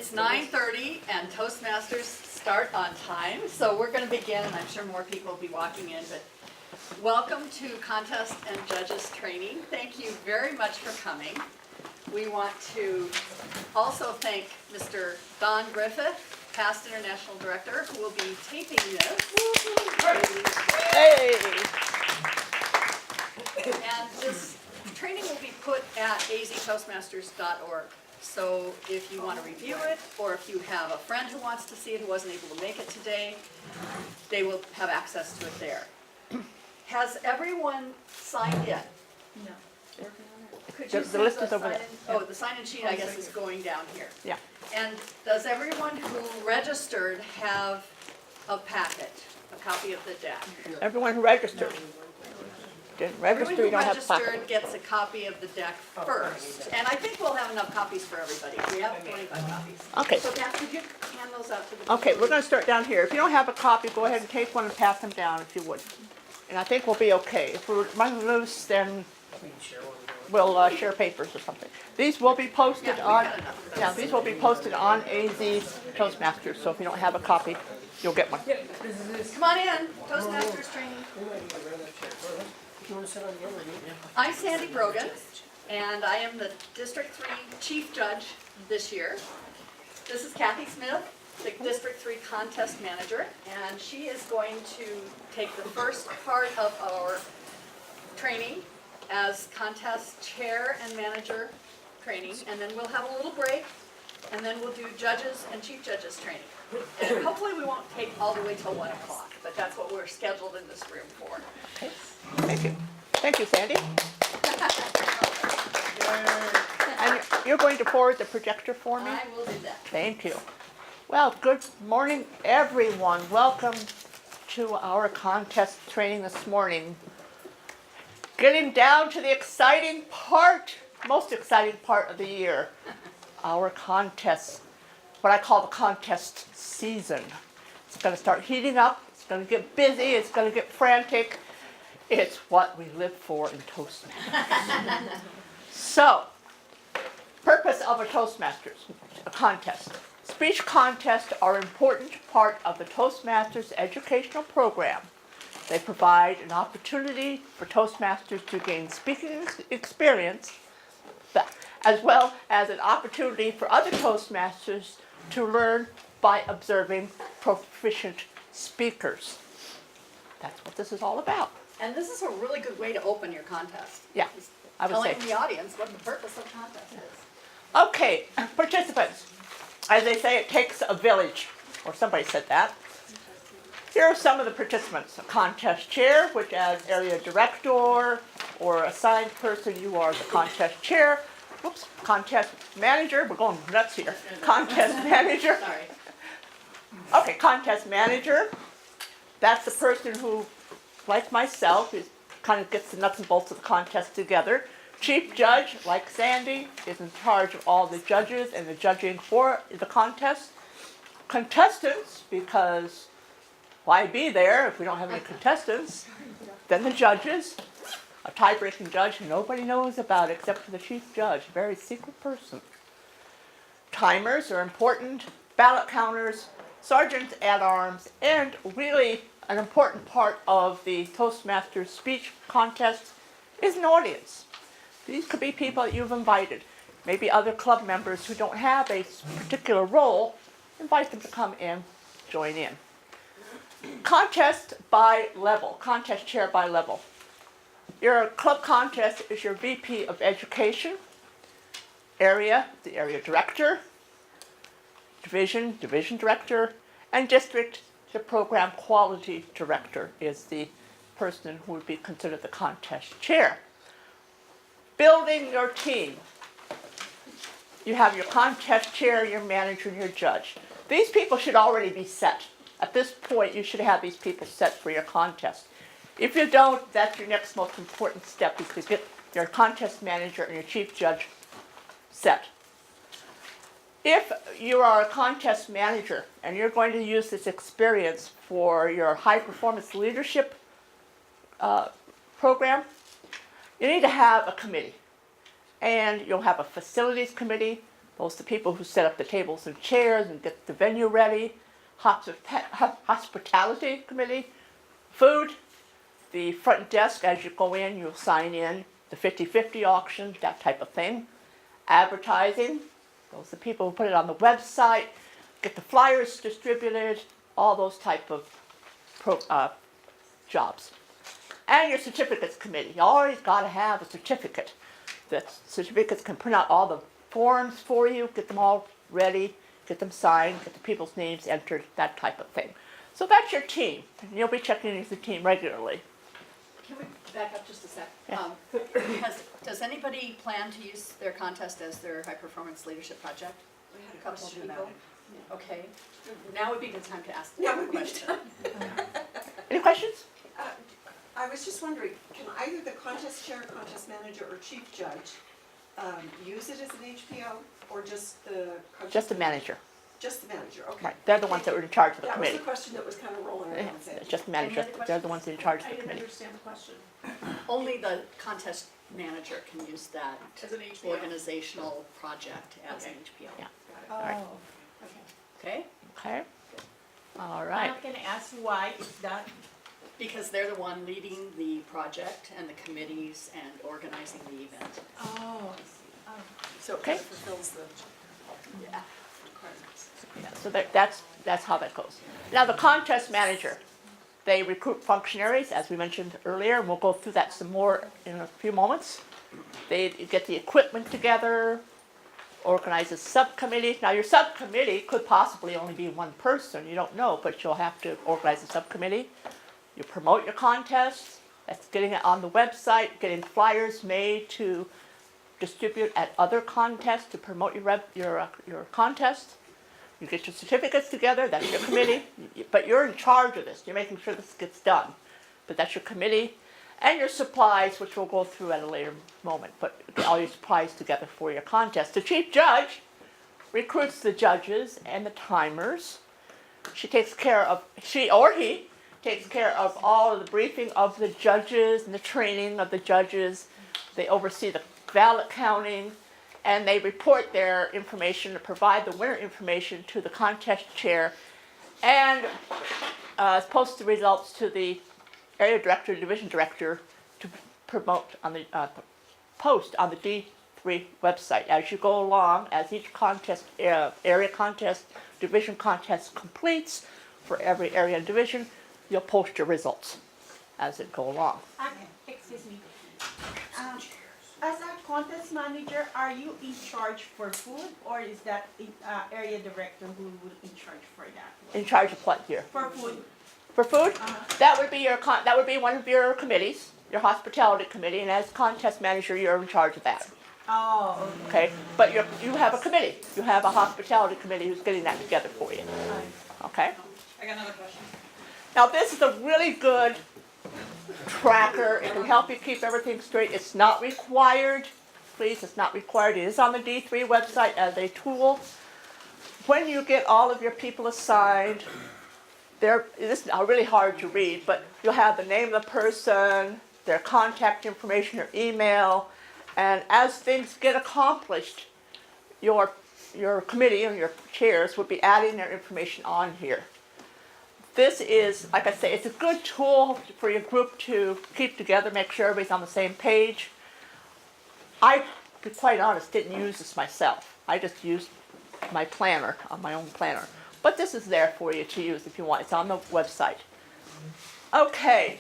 It's 9:30 and Toastmasters start on time, so we're going to begin, and I'm sure more people will be walking in, but welcome to Contest and Judges Training. Thank you very much for coming. We want to also thank Mr. Don Griffith, past International Director, who will be taping this. Hey! And this training will be put at aztoastmasters.org. So if you want to review it, or if you have a friend who wants to see it who wasn't able to make it today, they will have access to it there. Has everyone signed in? No. Could The you send list the is over sign-in- there. Oh, the sign-in sheet, I guess, is going down here. Yeah. And does everyone who registered have a packet, a copy of the deck? Everyone who registered. Didn't register, you don't have a Everyone who pocket. registered gets a copy of the deck first. And I think we'll have enough copies for everybody. We have 25 copies. Okay. So Pat, could you hand those out to the people? Okay, we're gonna start down here. If you don't have a copy, go ahead and take one and pass them down if you would. And I think we'll be okay. If we're running loose, then we'll share papers or something. These will be posted Yeah, we've on, got enough of those. yeah, these will be posted on AZ's Toastmasters, so if you don't have a copy, you'll get one. Come on in, Toastmasters training. I'm Sandy Brogan, and I am the District 3 Chief Judge this year. This is Kathy Smith, the District 3 Contest Manager, and she is going to take the first part of our training as Contest Chair and Manager training, and then we'll have a little break, and then we'll do Judges and Chief Judges training. And hopefully we won't take all the way till 1 o'clock, but that's what we're scheduled in this room for. Thank you. Thank you, Sandy. And you're going to forward the projector for me? I will do that. Thank you. Well, good morning, everyone. Welcome to our contest training this morning. Getting down to the exciting part, most exciting part of the year, our contest, what I call the contest season. It's going to start heating up. It's going to get busy. It's going to get frantic. It's what we live for in Toastmasters. So, purpose of a Toastmasters, a contest. Speech contests are an important part of the Toastmasters educational program. They provide an opportunity for Toastmasters to gain speaking experience, as well as an opportunity for other Toastmasters to learn by observing proficient speakers. That's what this is all about. And this is a really good way to open your contest. Yeah, I would Telling say. the audience what the purpose of contest is. Okay, participants. As they say, it takes a village, or somebody said that. Here are some of the participants. A contest chair, which as area director or assigned person, you are the contest chair. Whoops, contest manager, we're going nuts here. Contest manager. Sorry. Okay, contest manager. That's the person who, like myself, is kind of gets the nuts and bolts of the contest together. Chief judge, like Sandy, is in charge of all the judges and the judging for the contest. Contestants, because why be there if we don't have any contestants? Then the judges, a tie-breaking judge nobody knows about except for the chief judge, a very secret person. Timers are important, ballot counters, sergeants at arms, and really an important part of the Toastmasters speech contest is an audience. These could be people that you've invited, maybe other club members who don't have a particular role. Invite them to come and join in. Contest by level, contest chair by level. Your club contest is your VP of Education, area, the area director, division director, and district, the program quality director is the person who would be considered the contest chair. Building your team. You have your contest chair, your manager, and your judge. These people should already be set. At this point, you should have these people set for your contest. If you don't, that's your next most important step, is to get your contest manager and your chief judge set. If you are a contest manager and you're going to use this experience for your high performance leadership program, you need to have a committee. And you'll have a facilities committee, Those are the people who set up the tables and chairs and get the venue ready. Hospitality committee, food, the front desk as you go in, you'll sign in, the 50/50 auction, that type of thing. Advertising, those are the people who put it on the website, get the flyers distributed, all those type of jobs. And your certificates committee, you always got to have a certificate. The certificates can print out all the forms for you, get them all ready, get them signed, get the people's names entered, that type of thing. So that's your team, and you'll be checking into the team regularly. Can we back up just a sec? Yeah. Does anybody plan to use their contest as their high-performance leadership project? We had a Couple question people? about it. Okay, now would be the time to ask Yeah, the would be question. Any questions? I was just wondering, can either the contest chair, contest manager, or chief judge use it as an HPO, or just the contest? Just the manager. Just the manager, okay. Right, they're the ones that were in charge of the That was committee. the question that was kind of rolling Yeah, around. Sandy. just the manager, Any other they're the ones in charge of I the didn't committee. understand the question. Only the contest manager can use that As an HPO. organizational project as an Okay. HPO. Yeah. Oh, Alright. okay. Okay? Okay, all I'm right. not gonna ask why it's done. Because they're the one leading the project and the committees and organizing the event. Oh, So it Okay. kind of fulfills the, yeah. Requirements. Yeah, so that's how that goes. Now, the contest manager, they recruit functionaries, as we mentioned earlier, and we'll go through that some more in a few moments. They get the equipment together, organize a subcommittee. Now, your subcommittee could possibly only be one person, you don't know, but you'll have to organize a subcommittee. You promote your contest, that's getting it on the website, getting flyers made to distribute at other contests to promote your contest. You get your certificates together, that's your committee, but you're in charge of this, you're making sure this gets done. But that's your committee, and your supplies, which we'll go through at a later moment, but get all your supplies together for your contest. The chief judge recruits the judges and the timers. She or he takes care of all of the briefing of the judges and the training of the judges. They oversee the ballot counting, and they report their information, provide the winner information to the contest chair, and post the results to the area director, division director, to promote on the post on the D3 website. As you go along, as each contest, area contest, division contest completes for every area and division, you'll post your results as it go along. excuse me. As a contest manager, are you in charge for food, or is that area director who will in charge for that? In charge of what here? For food, For food, that would be that would be one of your committees, your hospitality committee, and as contest manager, you're in charge of that. oh, Okay, but you have a committee. You have a hospitality committee who's getting that together for you. Okay. I got another question. Now this is a really good tracker. It can help you keep everything straight. It's not required. Please, it's not required. It is on the D3 website as a tool. When you get all of your people assigned, this is really hard to read, but you'll have the name of the person, their contact information, their email, and as things get accomplished, your committee and your chairs will be adding their information on here. This is, like I say, it's a good tool for your group to keep together, make sure everybody's on the same page. I, to be quite honest, didn't use this myself. I just used my planner, on my own planner. But this is there for you to use if you want. It's on the website. Okay.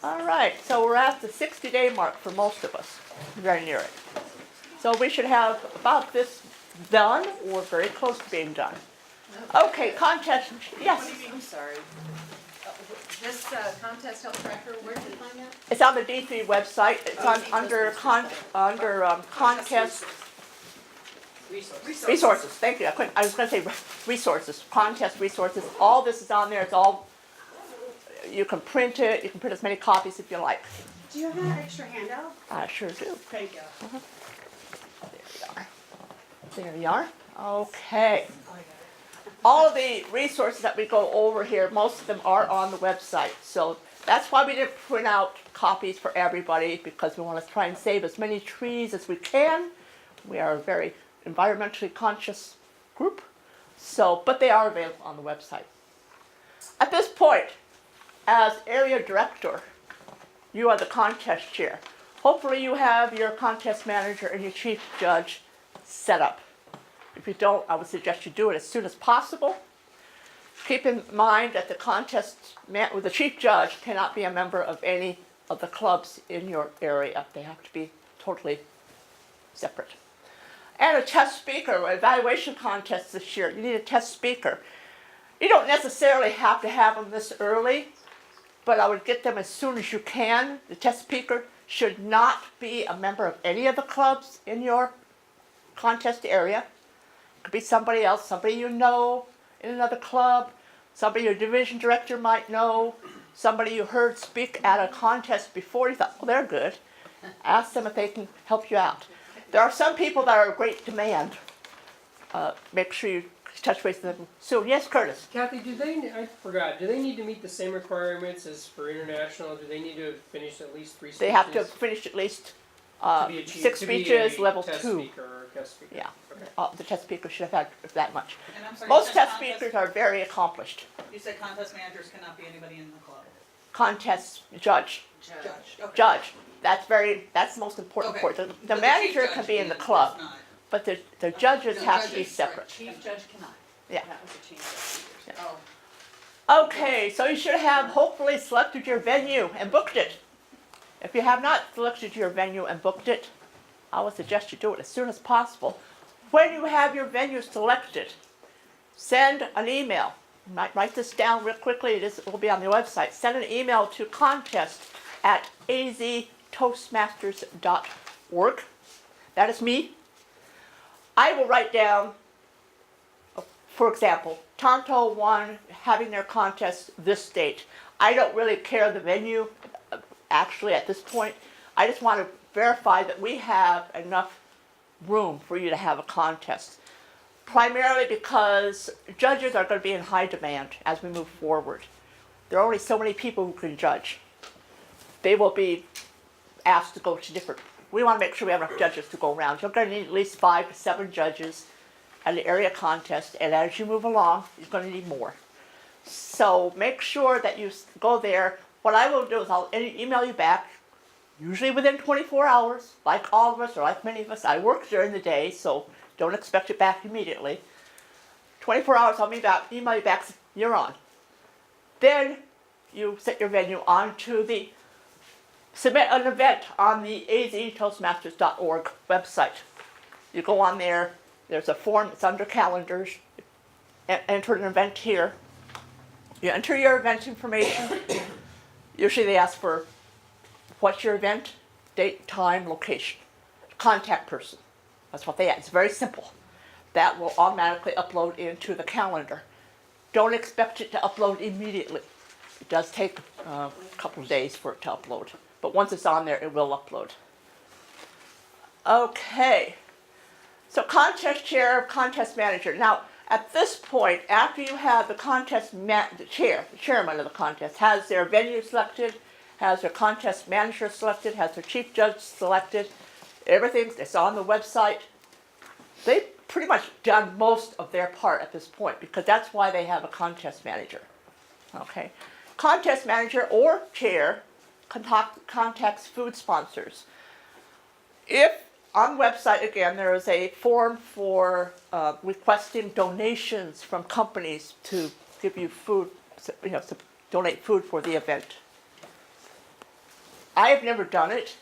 All right, so we're at the 60-day mark for most of us. Very near it. So we should have about this done or very close to being done. Okay, contest, yes. I'm sorry. This contest health tracker, where did you find that? It's on the D3 website. It's on under contest resources. Thank you. I was going to say resources. Contest resources. All this is on there. It's all. You can print it. You can print as many copies if you like. Do you have an extra handout? I sure do. Thank you. There you are. Okay. All of the resources that we go over here, most of them are on the website. So that's why we didn't print out copies for everybody, because we want to try and save as many trees as we can. We are very environmentally conscious group. So, but they are available on the website. At this point, as area director, you are the contest chair. Hopefully you have your contest manager and your chief judge set up. If you don't, I would suggest you do it as soon as possible. Keep in mind that the chief judge cannot be a member of any of the clubs in your area. They have to be totally separate. And a test speaker, or evaluation contest this year. You need a test speaker. You don't necessarily have to have them this early, but I would get them as soon as you can. The test speaker should not be a member of any of the clubs in your contest area. It could be somebody else, somebody you know in another club, somebody your division director might know, somebody you heard speak at a contest before. You thought, oh, they're good. Ask them if they can help you out. There are some people that are in great demand. Make sure you touch base with them soon. Yes, Curtis? Kathy, I forgot, do they need to meet the same requirements as for international? Do they need to finish at least 3 speeches? They have to have finished at least To be a chief- 6 to be speeches, a level test 2. speaker or a guest speaker. Yeah. Okay. The test speaker should have had that much. And I'm sorry, Most you said test contest- speakers are very accomplished. You said contest managers cannot be anybody in the club. Contest judge. Judge, okay. Judge. That's the most important Okay. part. The But chief manager judge can be in the does club, not. but the judges The have to be judges, right. separate. Chief judge cannot. Yeah. That was a change of years. Oh, Okay, so you should have hopefully selected your venue and booked it. If you have not selected your venue and booked it, I would suggest you do it as soon as possible. When you have your venue selected, send an email. You might write this down real quickly. It will be on the website. Send an email to contest@aztoastmasters.org. That is me. I will write down, for example, Tonto 1 having their contest this date. I don't really care the venue, actually, at this point. I just want to verify that we have enough room for you to have a contest. Primarily because judges are going to be in high demand as we move forward. There are only so many people who can judge. They will be asked to go to different. We want to make sure we have enough judges to go around. You're going to need at least 5 to 7 judges at the area contest, and as you move along, you're going to need more. So make sure that you go there. What I will do is I'll email you back, usually within 24 hours, like all of us or like many of us. I work during the day, so don't expect it back immediately. 24 hours, I'll email you back, you're on. Then you set your venue onto submit an event on the aztoastmasters.org website. You go on there, there's a form, it's under calendars. Enter an event here. You enter your event information. Usually they ask for what's your event, date, time, location, contact person. That's what they ask. It's very simple. That will automatically upload into the calendar. Don't expect it to upload immediately. It does take a couple of days for it to upload. But once it's on there, it will upload. Okay. So contest chair, contest manager. Now, at this point, after you have the the chairman of the contest, has their venue selected, has their contest manager selected, has their chief judge selected, everything that's on the website. They've pretty much done most of their part at this point because that's why they have a contest manager. Okay. Contest manager or chair contacts food sponsors. If on the website, again, there is a form for requesting donations from companies to give you food, to donate food for the event. I have never done it,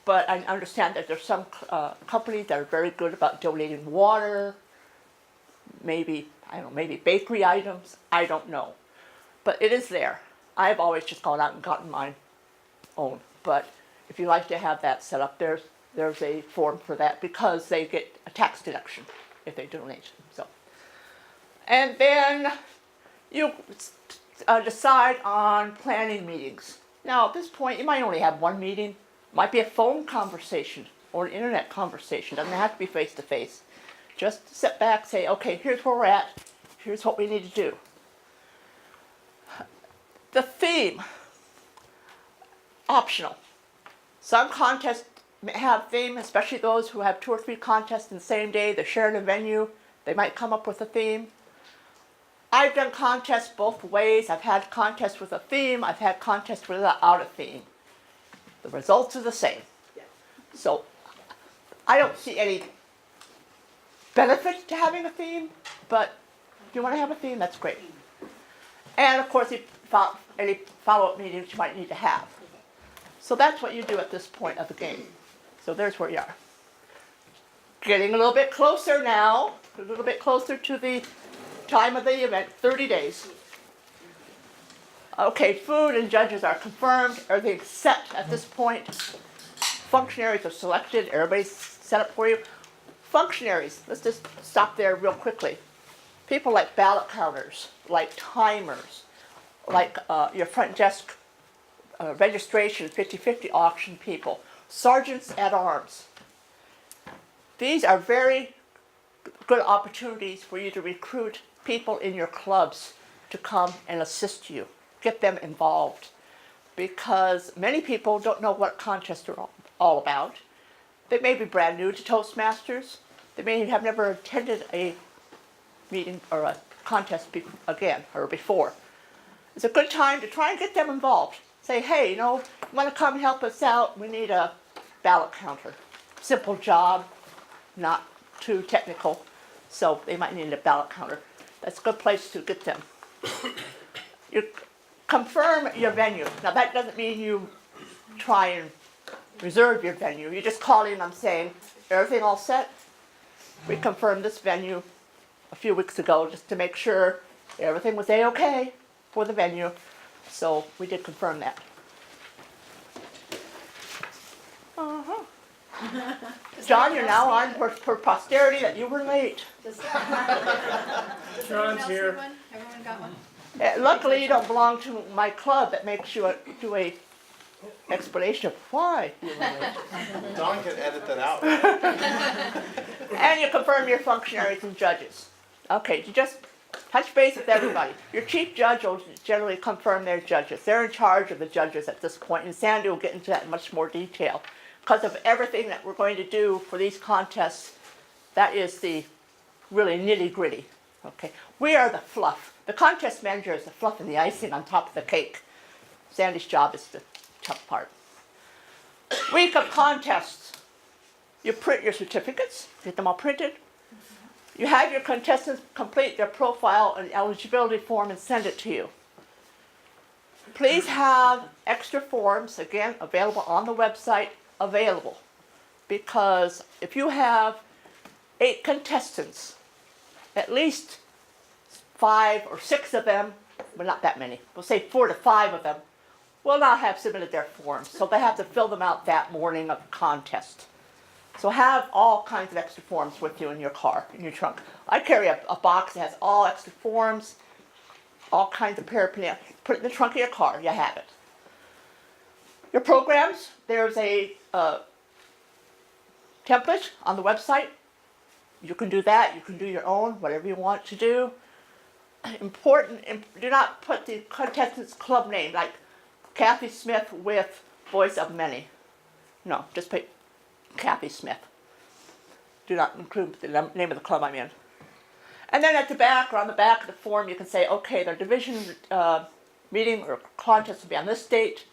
but I understand that there's some companies that are very good about donating water, maybe bakery items, I don't know. But it is there. I've always just gone out and gotten mine own. But if you like to have that set up, there's a form for that because they get a tax deduction if they donate. So, and then you decide on planning meetings. Now at this point, you might only have one meeting. It might be a phone conversation or an internet conversation. Doesn't have to be face to face. Just sit back, say, okay, here's where we're at. Here's what we need to do. The theme, optional. Some contest have theme, especially those who have 2 or 3 contests in the same day. They're sharing a venue. They might come up with a theme. I've done contests both ways. I've had contests with a theme. I've had contests without a theme. The results are the same. So I don't see any benefit to having a theme, but if you want to have a theme, that's great. And of course, any follow-up meetings you might need to have. So that's what you do at this point of the game. So there's where you are. Getting a little bit closer now, a little bit closer to the time of the event, 30 days. Okay, food and judges are confirmed. Everything's set at this point. Functionaries are selected. Everybody's set up for you. Functionaries, let's just stop there real quickly. People like ballot counters, like timers, like your front desk registration 50-50 auction people, sergeants at arms. These are very good opportunities for you to recruit people in your clubs to come and assist you, get them involved, because many people don't know what contests are all about. They may be brand new to Toastmasters. They may have never attended a meeting or a contest before. It's a good time to try and get them involved. Say, hey, you want to come help us out? We need a ballot counter. Simple job, not too technical, so they might need a ballot counter. That's a good place to get them. You confirm your venue. Now that doesn't mean you try and reserve your venue. You just call in, I'm saying, everything all set? We confirmed this venue a few weeks ago just to make sure everything was A-okay for the venue. So we did confirm that. John, you're now on for posterity that you were late. Does John's everyone else here. need one? Everyone got one? Luckily, you don't belong to my club that makes you do a explanation of why you were late. Don can edit that out. And you confirm your functionaries and judges. Okay, you just touch base with everybody. Your chief judge will generally confirm their judges. They're in charge of the judges at this point, and Sandy will get into that in much more detail. Because of everything that we're going to do for these contests, that is the really nitty-gritty. Okay, we are the fluff. The contest manager is the fluff and the icing on top of the cake. Sandy's job is the tough part. Week of contests. You print your certificates, get them all printed. You have your contestants complete their profile and eligibility form and send it to you. Please have extra forms, again, available on the website, available. Because if you have 8 contestants, at least 5 or 6 of them, well, not that many, we'll say 4 to 5 of them, will not have submitted their forms. So they have to fill them out that morning of the contest. So have all kinds of extra forms with you in your car, in your trunk. I carry a box that has all extra forms, all kinds of paraphernalia. Put it in the trunk of your car, you have it. Your programs, there's a template on the website. You can do that, you can do your own, whatever you want to do. Important, do not put the contestant's club name, like Kathy Smith with Voice of Many. No, just put Kathy Smith. Do not include the name of the club I'm in. And then at the back, or on the back of the form, you can say, okay, the division meeting or contest will be on this date.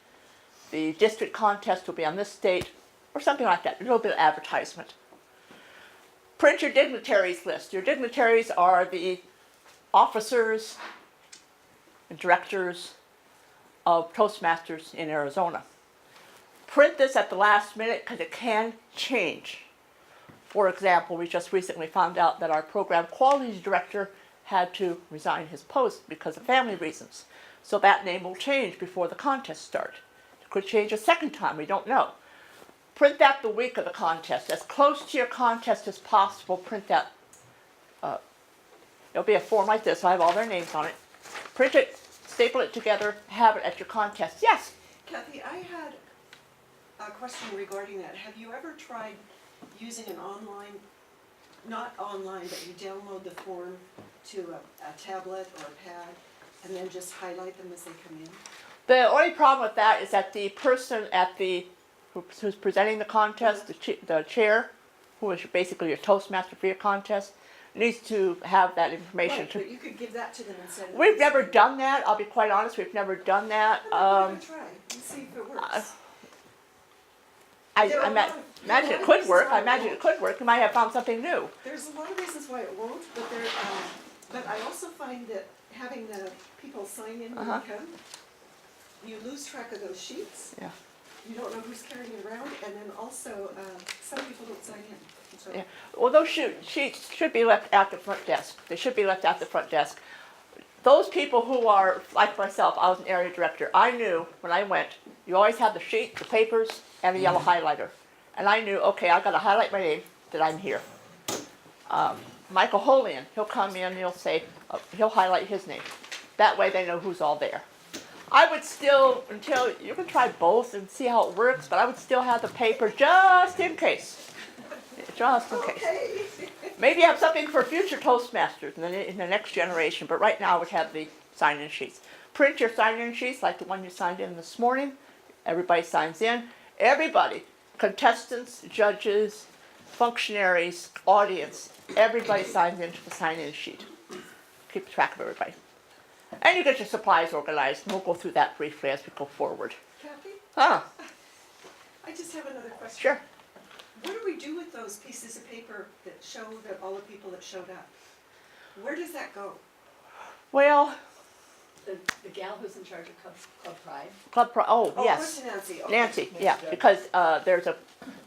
The district contest will be on this date, or something like that, a little bit of advertisement. Print your dignitaries list. Your dignitaries are the officers and directors of Toastmasters in Arizona. Print this at the last minute because it can change. For example, we just recently found out that our program quality director had to resign his post because of family reasons. So that name will change before the contest starts. It could change a second time, we don't know. Print that the week of the contest. As close to your contest as possible, print that. There'll be a form like this, I have all their names on it. Print it, staple it together, have it at your contest. Yes? Kathy, I had a question regarding that. Have you ever tried using an online, not online, but you download the form to a tablet or a pad and then just highlight them as they come in? The only problem with that is that the person at the who's presenting the contest, the chair, who is basically your Toastmaster for your contest, needs to have that information. Right, but you could give that to them and send it. We've never done that, I'll be quite honest, we've never done that. I'm gonna try and see if it works. There are a lot of- Imagine there are it a lot could of work, reasons I why it imagine it won't. could work, you might have found something new. There's a lot of reasons why it won't, but but I also find that having the people sign in when Uh-huh. they come, you lose track of those sheets. Yeah. You don't know who's carrying it around, and then also, some people don't sign in, so. Yeah. Well, those sheets should be left at the front desk. They should be left at the front desk. Those people who are, like myself, I was an area director, I knew when I went, you always have the sheet, the papers, and a yellow highlighter. And I knew, okay, I gotta highlight my name, that I'm here. Michael Holian, he'll come in, he'll say, he'll highlight his name. That way they know who's all there. I would still, you can try both and see how it works, but I would still have the paper just in case. Just in case. Okay. Maybe have something for future Toastmasters in the next generation, but right now I would have the sign-in sheets. Print your sign-in sheets like the one you signed in this morning. Everybody signs in. Everybody, contestants, judges, functionaries, audience, everybody signs into the sign-in sheet. Keep track of everybody. And you get your supplies organized, and we'll go through that briefly as we go forward. Kathy, Huh, I just have another question. sure. What do we do with those pieces of paper that show that all the people that showed up? Where does that go? Well, The gal who's in charge of Club Pride. Oh, yes. what's Nancy? Okay. Nancy, yeah, because there's a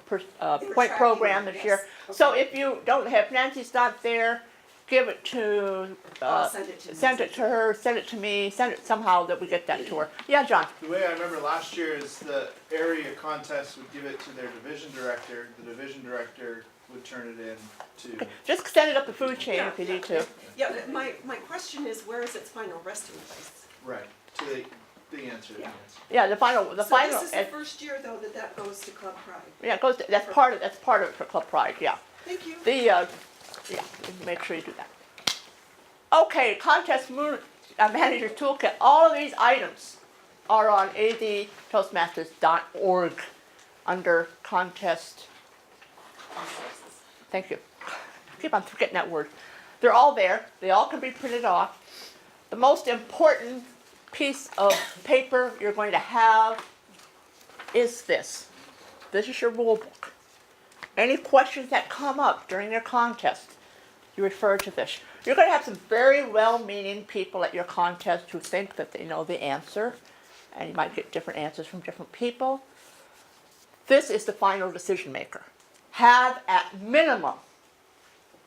They were point tracking program it, this yes. year. So Okay. if you don't have, Nancy's not there, give it to, I'll send it to send it to her, send it to me, send it somehow that we get that to her. Yeah, John? The way I remember last year is the area contest would give it to their division director. The division director would turn it in to. Just send it up the food chain Yeah, if you yeah. need to. Yeah, but my question is, where is its final resting place? Right. To the answer. Yeah. Yeah, the final, So this is the first year, though, that goes to Club Pride. yeah, it goes, that's part of it for Club Pride, yeah. Thank you. Yeah, make sure you do that. Okay, manager toolkit. All of these items are on adtoastmasters.org under contest. Thank you. Keep on forgetting that word. They're all there. They all can be printed off. The most important piece of paper you're going to have is this. This is your rule book. Any questions that come up during your contest, you refer to this. You're going to have some very well-meaning people at your contest who think that they know the answer, and you might get different answers from different people. This is the final decision maker. Have at minimum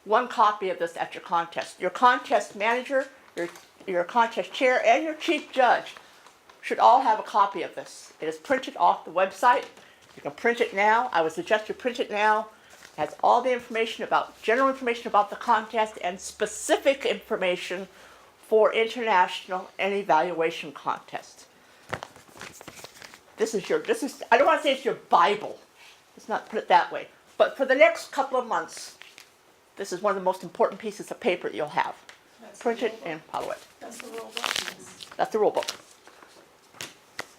one copy of this at your contest. Your contest manager, your contest chair, and your chief judge should all have a copy of this. It is printed off the website. You can print it now. I would suggest you print it now. It has all the information general information about the contest and specific information for international and evaluation contests. I don't want to say it's your Bible. Let's not put it that way. But for the next couple of months, this is one of the most important pieces of paper you'll have. Print it and follow it. That's the rule book. Yes. That's the rule book.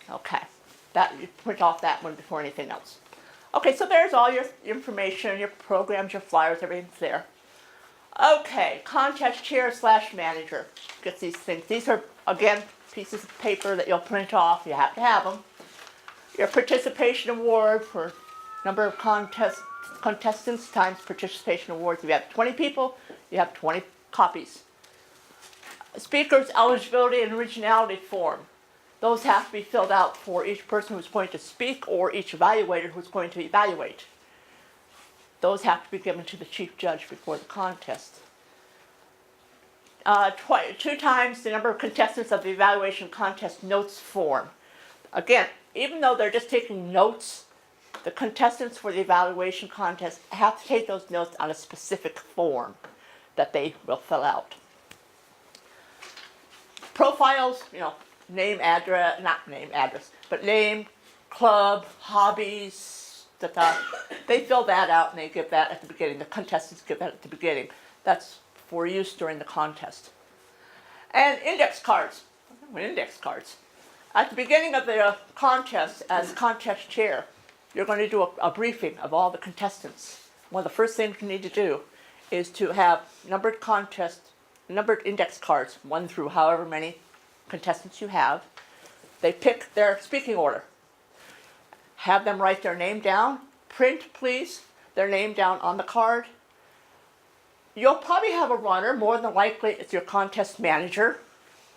Okay. You print off that one before anything else. Okay, so there's all your information, your programs, your flyers, everything's there. Okay, contest chair / manager gets these things. These are, again, pieces of paper that you'll print off. You have to have them. Your participation award for number of contestants times participation awards. If you have 20 people, you have 20 copies. Speaker's eligibility and originality form. Those have to be filled out for each person who's going to speak or each evaluator who's going to evaluate. Those have to be given to the chief judge before the contest. 2 times the number of contestants of the evaluation contest notes form. Again, even though they're just taking notes, the contestants for the evaluation contest have to take those notes on a specific form that they will fill out. Profiles, name, address, not name, address, but name, club, hobbies, they fill that out and they give that at the beginning. The contestants give that at the beginning. That's for use during the contest. And index cards. At the beginning of the contest, as contest chair, you're going to do a briefing of all the contestants. One of the first things you need to do is to have numbered index cards, 1 through however many contestants you have. They pick their speaking order. Have them write their name down. Print, please, their name down on the card. You'll probably have a runner, more than likely it's your contest manager,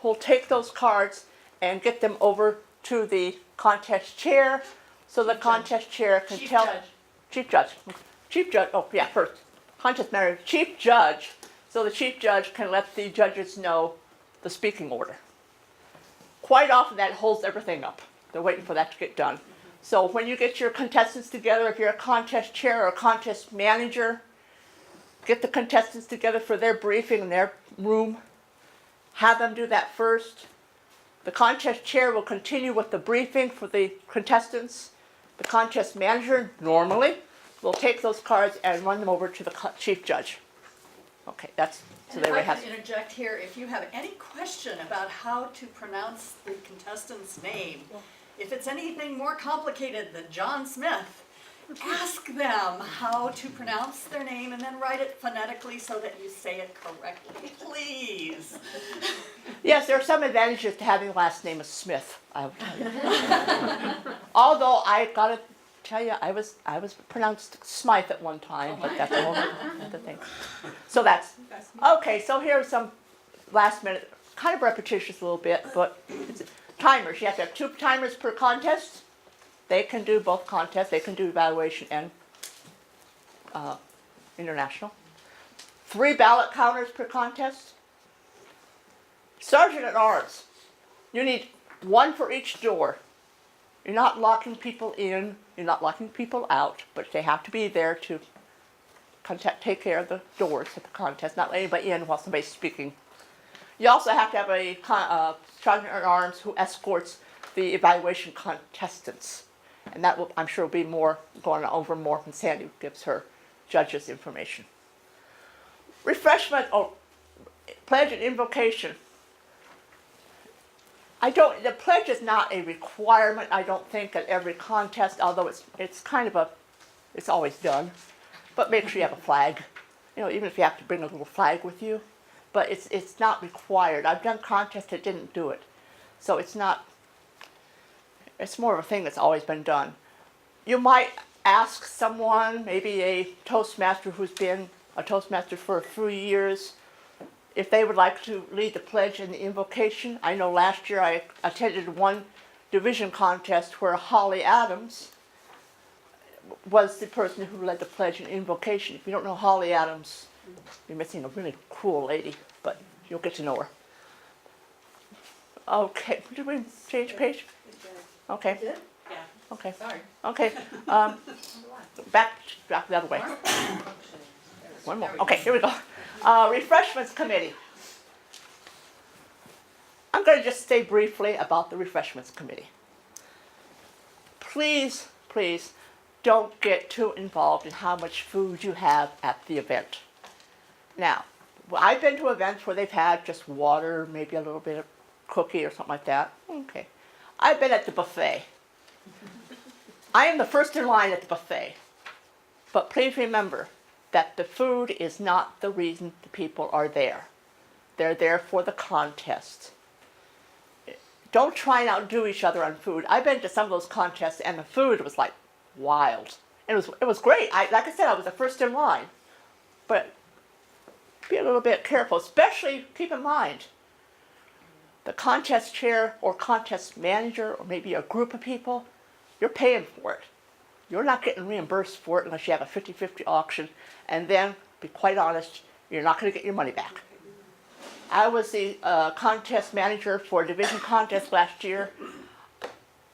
who'll take those cards and get them over to the contest chair, so the contest chair can Chief tell. judge. Chief judge, oh yeah, first, contest manager, chief judge, so the chief judge can let the judges know the speaking order. Quite often that holds everything up. They're waiting for that to get done. So when you get your contestants together, if you're a contest chair or a contest manager, get the contestants together for their briefing in their room. Have them do that first. The contest chair will continue with the briefing for the contestants. The contest manager normally will take those cards and run them over to the chief judge. Okay, that's so And there we if I have. could interject here, if you have any question about how to pronounce the contestant's name, if it's anything more complicated than John Smith, ask them how to pronounce their name and then write it phonetically so that you say it correctly, please. Yes, there are some advantages to having the last name of Smith, I will tell you. Although I gotta tell you, I was pronounced Smythe at one time, but that's a whole other thing. So that's okay. So here are some last minute, kind of repetitious a little bit, but it's timers. You have to have 2 timers per contest. They can do both contests. They can do evaluation and international. 3 ballot counters per contest. Sergeant at Arms, you need 1 for each door. You're not locking people in, you're not locking people out, but they have to be there to take care of the doors at the contest, not let anybody in while somebody's speaking. You also have to have a Sergeant at Arms who escorts the evaluation contestants. And that will, I'm sure, will be going over more when Sandy gives her judges information. Refreshment, pledge and invocation. The pledge is not a requirement, I don't think, at every contest, although it's kind of it's always done. But make sure you have a flag, even if you have to bring a little flag with you. But it's not required. I've done contests that didn't do it. So it's more of a thing that's always been done. You might ask someone, maybe a Toastmaster who's been a Toastmaster for a few years, if they would like to lead the pledge and the invocation. I know last year I attended one division contest where Holly Adams was the person who led the pledge and invocation. If you don't know Holly Adams, you're missing a really cool lady, but you'll get to know her. Okay, did we change page? Okay. Did? Yeah. Okay. Sorry. Okay. Back the other way. One more. Okay, here we go. Refreshments committee. I'm going to just say briefly about the refreshments committee. Please, please don't get too involved in how much food you have at the event. Now, I've been to events where they've had just water, maybe a little bit of cookie or something like that. Okay. I've been at the buffet. I am the first in line at the buffet. But please remember that the food is not the reason the people are there. They're there for the contest. Don't try and outdo each other on food. I've been to some of those contests and the food was like wild. It was great. Like I said, I was the first in line. But be a little bit careful, especially keep in mind the contest chair or contest manager or maybe a group of people, you're paying for it. You're not getting reimbursed for it unless you have a 50-50 auction, and then, be quite honest, you're not going to get your money back. I was the contest manager for a division contest last year.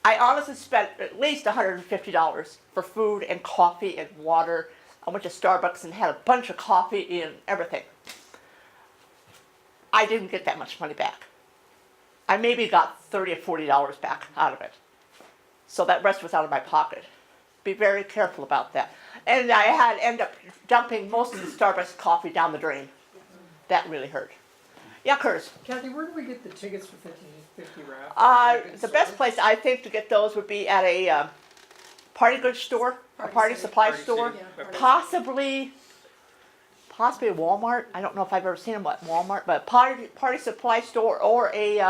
I honestly spent at least $150 for food and coffee and water. I went to Starbucks and had a bunch of coffee and everything. I didn't get that much money back. I maybe got $30 or $40 back out of it. So that rest was out of my pocket. Be very careful about that. And I had end up dumping most of the Starbucks coffee down the drain. That really hurt. Yeah, Curtis. Kathy, where do we get the tickets for 50 raffle? The best place I think to get those would be at a party goods store, a party supply store, possibly Walmart. I don't know if I've ever seen them at Walmart, but party supply store or a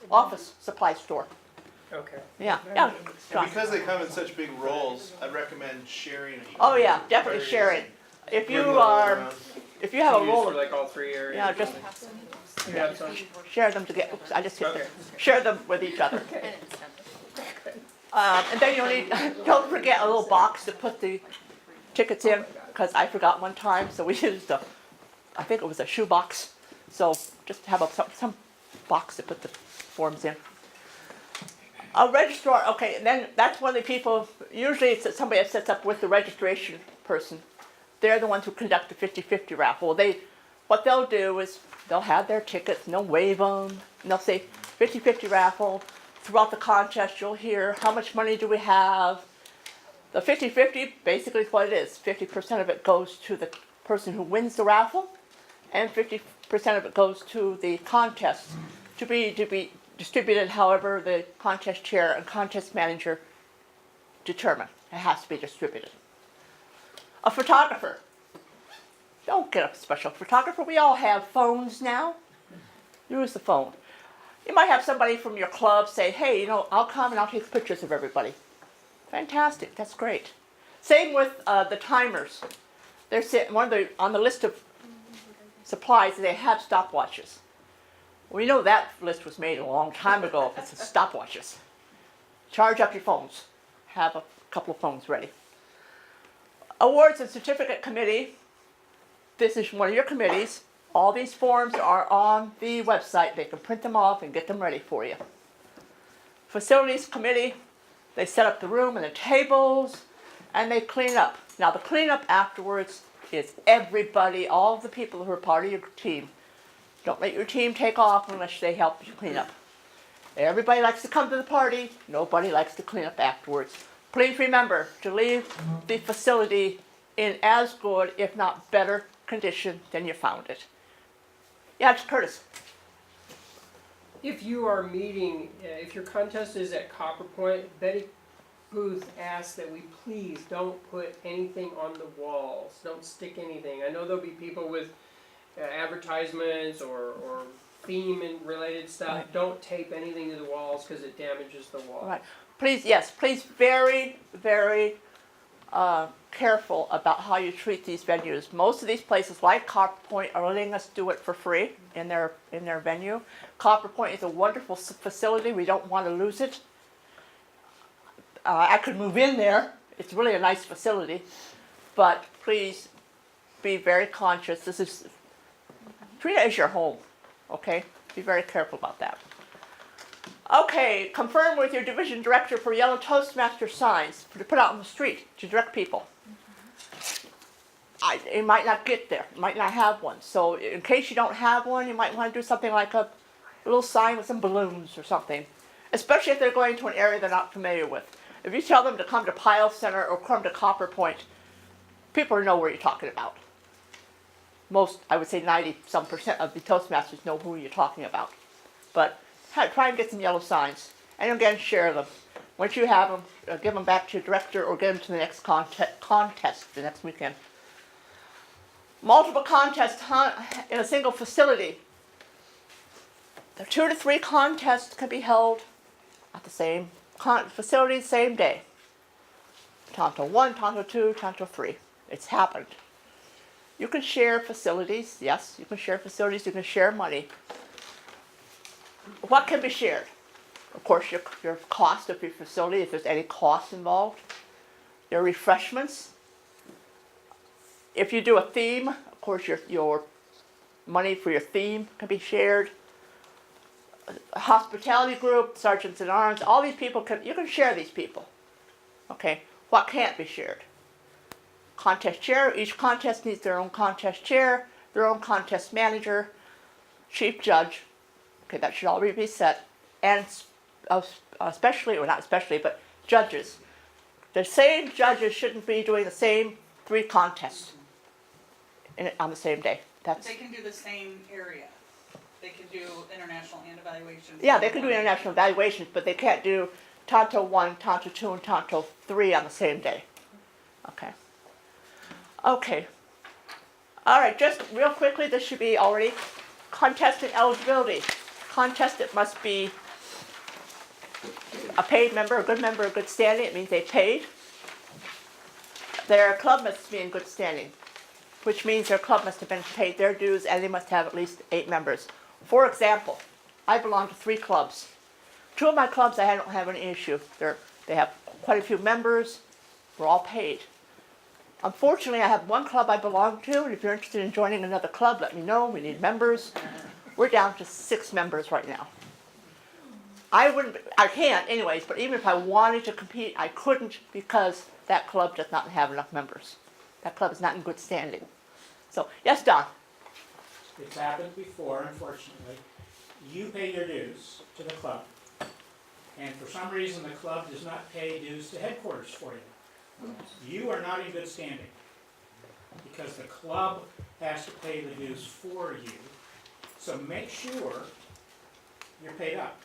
office supply store. Okay. Yeah, Very yeah. good. John. And because they come in such big rolls, I'd recommend sharing. Oh yeah, definitely share it. If you are, if you have a Use roll for of, like all three areas. yeah, just You have some? share them together. Oops, I just hit Okay. them. Share them with each other. Okay. And then you'll need, don't forget a little box to put the tickets in, because I forgot one time, so we used I think it was a shoe box. So just have some box to put the forms in. A registrar, okay, and then that's one of the people, usually it's somebody that sets up with the registration person. They're the ones who conduct the 50-50 raffle. What they'll do is they'll have their tickets and they'll wave them, and they'll say 50-50 raffle. Throughout the contest, you'll hear how much money do we have. The 50-50 basically is what it is. 50% of it goes to the person who wins the raffle, and 50% of it goes to the contest to be distributed however the contest chair and contest manager determine. It has to be distributed. A photographer. Don't get a special photographer. We all have phones now. Use the phone. You might have somebody from your club say, hey, you know, I'll come and I'll take pictures of everybody. Fantastic, that's great. Same with the timers. They're sitting on the list of supplies, they have stopwatches. We know that list was made a long time ago if it's stopwatches. Charge up your phones. Have a couple of phones ready. Awards and Certificate Committee. This is one of your committees. All these forms are on the website. They can print them off and get them ready for you. Facilities Committee. They set up the room and the tables and they clean up. Now the cleanup afterwards is everybody, all of the people who are part of your team. Don't let your team take off unless they help you clean up. Everybody likes to come to the party. Nobody likes to clean up afterwards. Please remember to leave the facility in as good, if not better, condition than you found it. Yeah, it's Curtis. If you are meeting, if your contest is at Copper Point, Betty Booth asked that we please don't put anything on the walls. Don't stick anything. I know there'll be people with advertisements or theme and related stuff. Right. Don't tape anything to the walls because it damages the wall. Right. Please, yes, please very, very careful about how you treat these venues. Most of these places, like Copper Point, are letting us do it for free in their venue. Copper Point is a wonderful facility. We don't want to lose it. I could move in there. It's really a nice facility, but please be very conscious. Treat it as your home, okay? Be very careful about that. Okay, confirm with your division director for yellow Toastmaster signs to put out on the street to direct people. It might not get there, you might not have one. So in case you don't have one, you might want to do something like a little sign with some balloons or something. Especially if they're going to an area they're not familiar with. If you tell them to come to Pyle Center or come to Copper Point, people know where you're talking about. Most, I would say 90-some% of the Toastmasters know who you're talking about. But try and get some yellow signs. And again, share them. Once you have them, give them back to your director or give them to the next contest the next weekend. Multiple contests in a single facility. The 2 to 3 contests can be held at the same facility, same day. Tonto 1, Tonto 2, Tonto 3. It's happened. You can share facilities. Yes, you can share facilities. You can share money. What can be shared? Of course, your cost of your facility, if there's any cost involved. Your refreshments. If you do a theme, of course, your money for your theme can be shared. A hospitality group, sergeants at arms, all these people, you can share these people. Okay, what can't be shared? Contest chair, each contest needs their own contest chair, their own contest manager, chief judge. Okay, that should already be set. And especially, or not especially, but judges. The same judges shouldn't be doing the same 3 contests on the same day. That's, They can do the same area. They can do international and evaluations. yeah, they can do international evaluations, but they can't do Tonto 1, Tonto 2, and Tonto 3 on the same day. Okay. Okay. All right, just real quickly, this should be already contestant eligibility. Contestant must be a paid member, a good standing. It means they paid. Their club must be in good standing, which means their club must have been paid their dues and they must have at least 8 members. For example, I belong to 3 clubs. 2 of my clubs I don't have any issue. They have quite a few members. We're all paid. Unfortunately, I have 1 club I belong to, and if you're interested in joining another club, let me know. We need members. We're down to 6 members right now. I can't anyways, but even if I wanted to compete, I couldn't because that club does not have enough members. That club is not in good standing. So, yes, Don? It's happened before, unfortunately. You pay your dues to the club, and for some reason the club does not pay dues to headquarters for you. You are not in good standing, because the club has to pay the dues for you. So make sure you're paid up.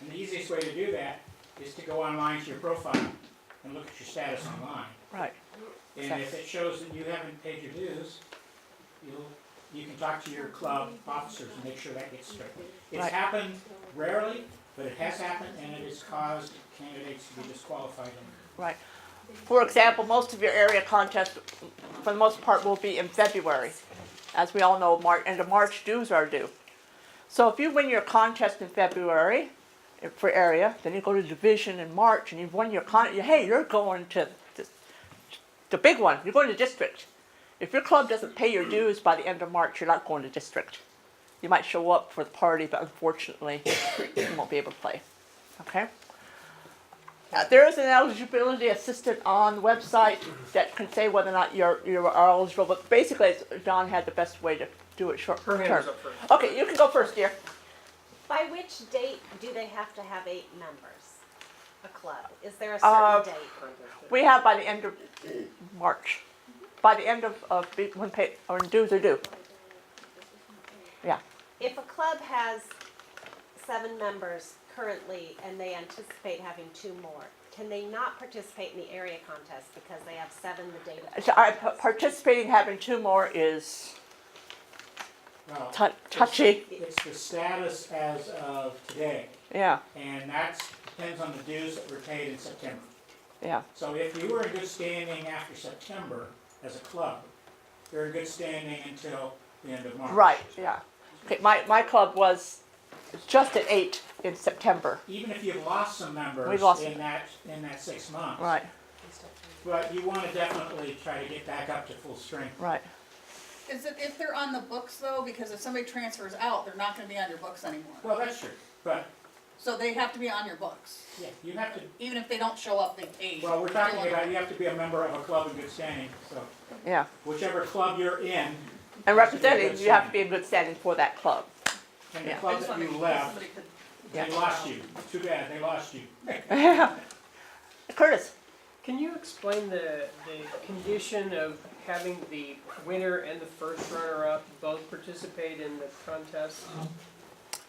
And the easiest way to do that is to go online to your profile and look at your status online. Right. And if it shows that you haven't paid your dues, you can talk to your club officers and make sure that gets straight. It's Right. happened rarely, but it has happened, and it has caused candidates to be disqualified. Right. For example, most of your area contests, for the most part, will be in February. As we all know, end of March dues are due. So if you win your contest in February for area, then you go to division in March, and you've won your hey, you're going to the big one. You're going to district. If your club doesn't pay your dues by the end of March, you're not going to district. You might show up for the party, but unfortunately, you won't be able to play. Okay? There is an eligibility assistant on the website that can say whether or not you're eligible, but basically, Don had the best way to do it short Her hand term. is up first. Okay, you can go first, dear. By which date do they have to have 8 members? A club? Is there a certain date? We have by the end of March. By the end of when dues are due. Yeah. If a club has 7 members currently and they anticipate having 2 more, can they not participate in the area contest because they have 7 the date of the So participating, having 2 more is Well, touchy. it's the status as of today, Yeah, and that depends on the dues that were paid in September. yeah. So if you were in good standing after September as a club, you're in good standing until the end of March. Right, yeah. Okay, my club was just at 8 in September. Even if you've lost some members We lost in that 6 months. Right, But you want to definitely try to get back up to full strength. right. Is it if they're on the books though, because if somebody transfers out, they're not gonna be on your books anymore. Well, that's true, but So they have to be on your books, yeah, you have to, even if they don't show up, they paid. well, we're talking about you have to be a member of a club in good standing, so Yeah. whichever club you're in, And representing, you have to be in good standing for that club. and the Yeah. I club just that wanted you to- left, somebody could- they lost you. Too bad, they lost you. Curtis? Can you explain the condition of having the winner and the first runner-up both participate in the contest?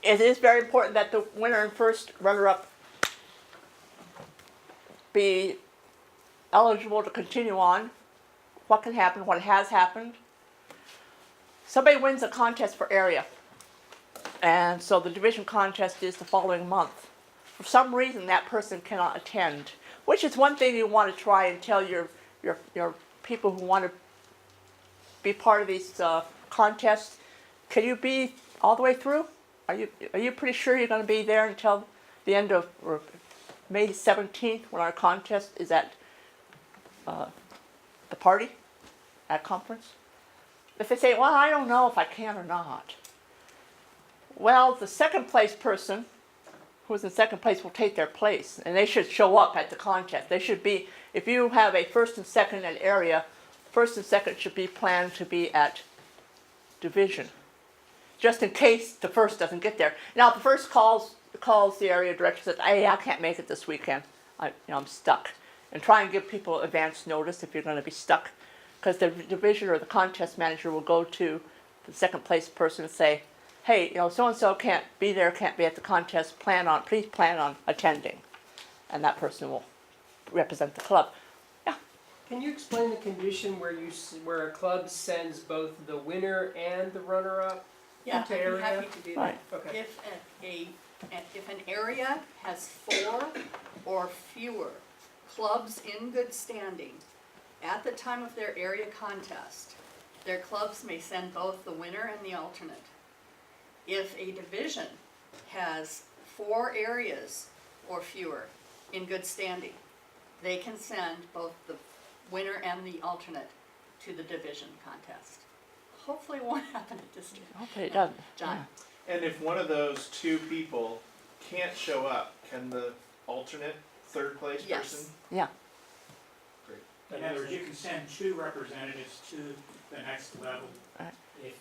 It is very important that the winner and first runner-up be eligible to continue on. What can happen, what has happened. Somebody wins a contest for area. And so the division contest is the following month. For some reason, that person cannot attend, which is one thing you want to try and tell your people who want to be part of these contests. Can you be all the way through? Are you pretty sure you're going to be there until the end of May 17th when our contest is at the party, at conference? If they say, well, I don't know if I can or not. Well, the second place person who's in second place will take their place, and they should show up at the contest. They should be, if you have a first and second in area, first and second should be planned to be at division, just in case the first doesn't get there. Now, if the first calls the area director, says, hey, I can't make it this weekend, I'm stuck. And try and give people advance notice if you're going to be stuck, because the division or the contest manager will go to the second place person and say, hey, so-and-so can't be there, can't be at the contest, please plan on attending. and that person will represent the club. Can you explain the condition where where a club sends both the winner and the runner-up? Yeah, Into I'd be area? happy to do that. Right. Okay. If an area has 4 or fewer clubs in good standing at the time of their area contest, their clubs may send both the winner and the alternate. If a division has 4 areas or fewer in good standing, they can send both the winner and the alternate to the division contest. Hopefully it won't happen at district. Hopefully it doesn't. John? And if one of those 2 people can't show up, can the alternate third place Yes. person? Yeah. In other words, you can send 2 representatives to the next level Right. if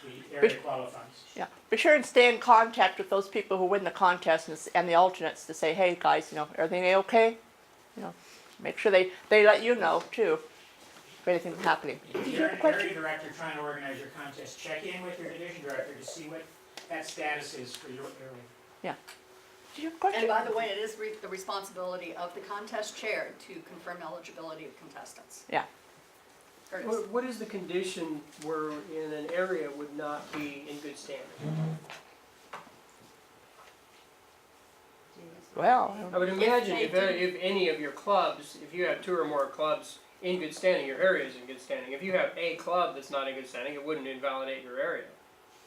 the area qualifies. Yeah, be sure and stay in contact with those people who win the contest and the alternates to say, hey guys, everything okay? Make sure they let you know too, if anything's happening. If you're an area director trying to organize your contest, check in with your division director to see what that status is for your area. Did you have a question? And by the way, it is the responsibility of the contest chair to confirm eligibility of contestants. Yeah. Curtis? What is the condition where in an area would not be in good standing? Well, I would imagine they if any of your clubs, if you have 2 or more clubs in good standing, your area is in good standing. If you have a club that's not in good standing, it wouldn't invalidate your area.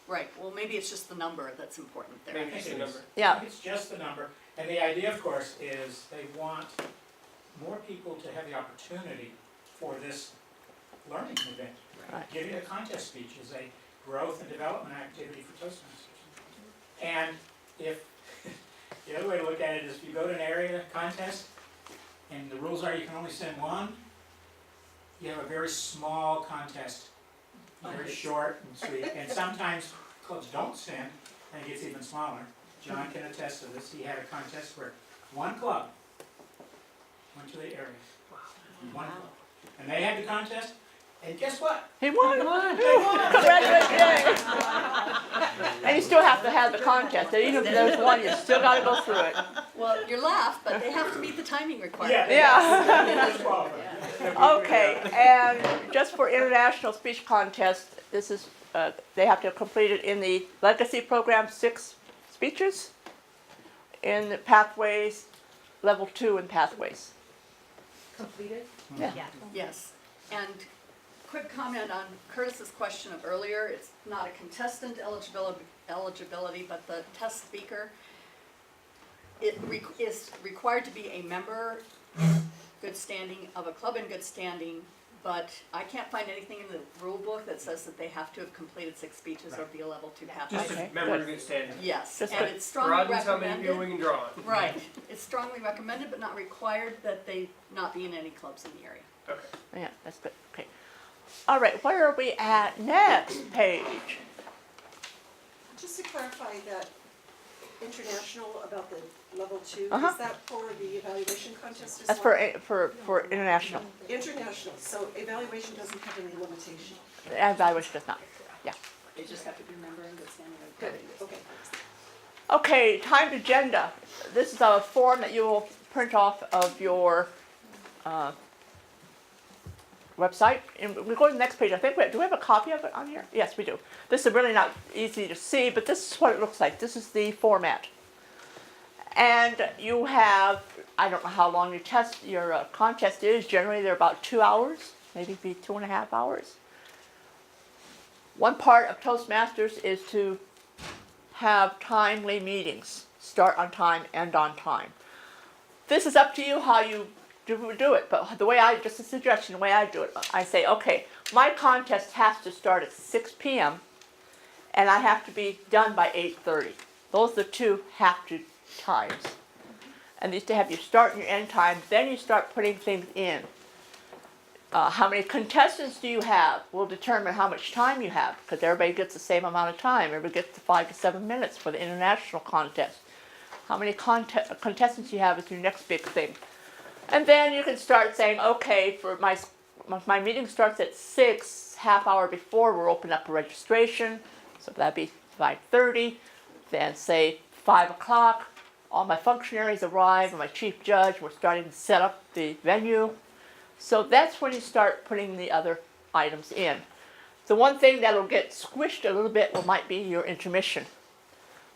Right, well, maybe it's just the number that's important there. Maybe I it's think the it is. number. yeah, It's just the number, and the idea, of course, is they want more people to have the opportunity for this learning event. Right. Giving a contest speech is a growth and development activity for Toastmasters. And if, the other way to look at it is if you go to an area contest, and the rules are you can only send 1, you have a very small contest, very short and sweet, and sometimes clubs don't send, and it gets even smaller. John can attest to this, he had a contest where 1 club went to the area. 1 club. And they had the contest, and guess what? he won. They won! Congratulations! And you still have to have the contest. Even if there's 1, you still got to go through it. Well, you laugh, but they have to meet the timing requirement. Yeah. They disqualified. Okay, and just for international speech contest, this is they have to have completed in the legacy program 6 speeches in the pathways, level 2 in pathways. Completed? Yeah. Yes, and quick comment on Curtis's question of earlier, it's not a contestant eligibility, but the test speaker. It is required to be a member in good standing of a club in good standing, but I can't find anything in the rule book that says that they have to have completed 6 speeches or be a level 2 pathway. Just Okay, a member in good. good standing. Yes, Just and good. it's strongly Broadens how many recommended. people we can draw on. Right, it's strongly recommended but not required that they not be in any clubs in the area. Okay. Yeah, that's good. Okay. All right, where are we at next page? Just to clarify that international about the level 2, Uh-huh. is that for the evaluation contest as That's well? for international. International, so evaluation doesn't have any limitation. Evaluation does not. They just have to be a member in good standing of Good, club. okay. Okay, timed agenda. This is a form that you will print off of your website. And we go to the next page. I think do we have a copy of it on here? Yes, we do. This is really not easy to see, but this is what it looks like. This is the format. And you have, I don't know how long your contest is. Generally, they're about 2 hours, maybe 2.5 hours. One part of Toastmasters is to have timely meetings, start on time, end on time. This is up to you how you do it, but just a suggestion, the way I do it, I say, okay, my contest has to start at 6 p.m. and I have to be done by 8:30. Those are the 2 have-to times. And these to have your start and your end time, then you start putting things in. How many contestants do you have will determine how much time you have, because everybody gets the same amount of time. Everybody gets the 5 to 7 minutes for the international contest. How many contestants you have is your next big thing. And then you can start saying, okay, for my meeting starts at 6, half hour before, we'll open up a registration. So that'd be 5:30. Then say 5 o'clock, all my functionaries arrive, and my chief judge, we're starting to set up the venue. So that's when you start putting the other items in. The one thing that'll get squished a little bit might be your intermission.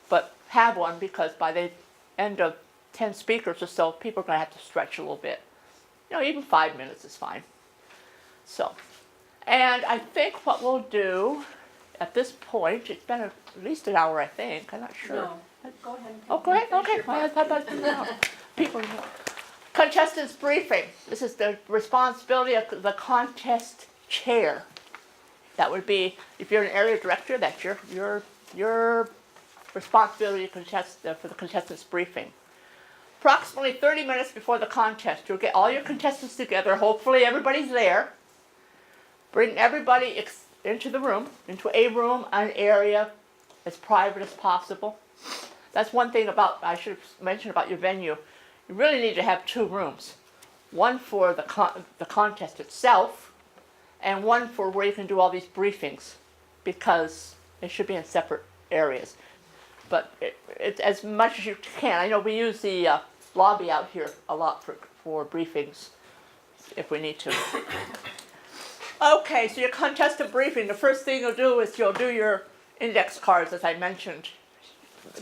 But have one, because by the end of 10 speakers or so, people are going to have to stretch a little bit. You know, even 5 minutes is fine. So, and I think what we'll do at this point, it's been at least an hour, I think. I'm not sure. No, go ahead. Oh, go ahead. Finish Okay. your Well, I part. thought no. People know. Contestants briefing. This is the responsibility of the contest chair. That would be, if you're an area director, that's your responsibility for the contestants briefing. Approximately 30 minutes before the contest, you'll get all your contestants together. Hopefully everybody's there. Bring everybody into the room, into a room, an area as private as possible. That's one thing I should have mentioned about your venue. You really need to have 2 rooms. One for the contest itself, and one for where you can do all these briefings, because they should be in separate areas. But it's as much as you can. I know we use the lobby out here a lot for briefings, if we need to. Okay, so your contestant briefing, the first thing you'll do is you'll do your index cards, as I mentioned.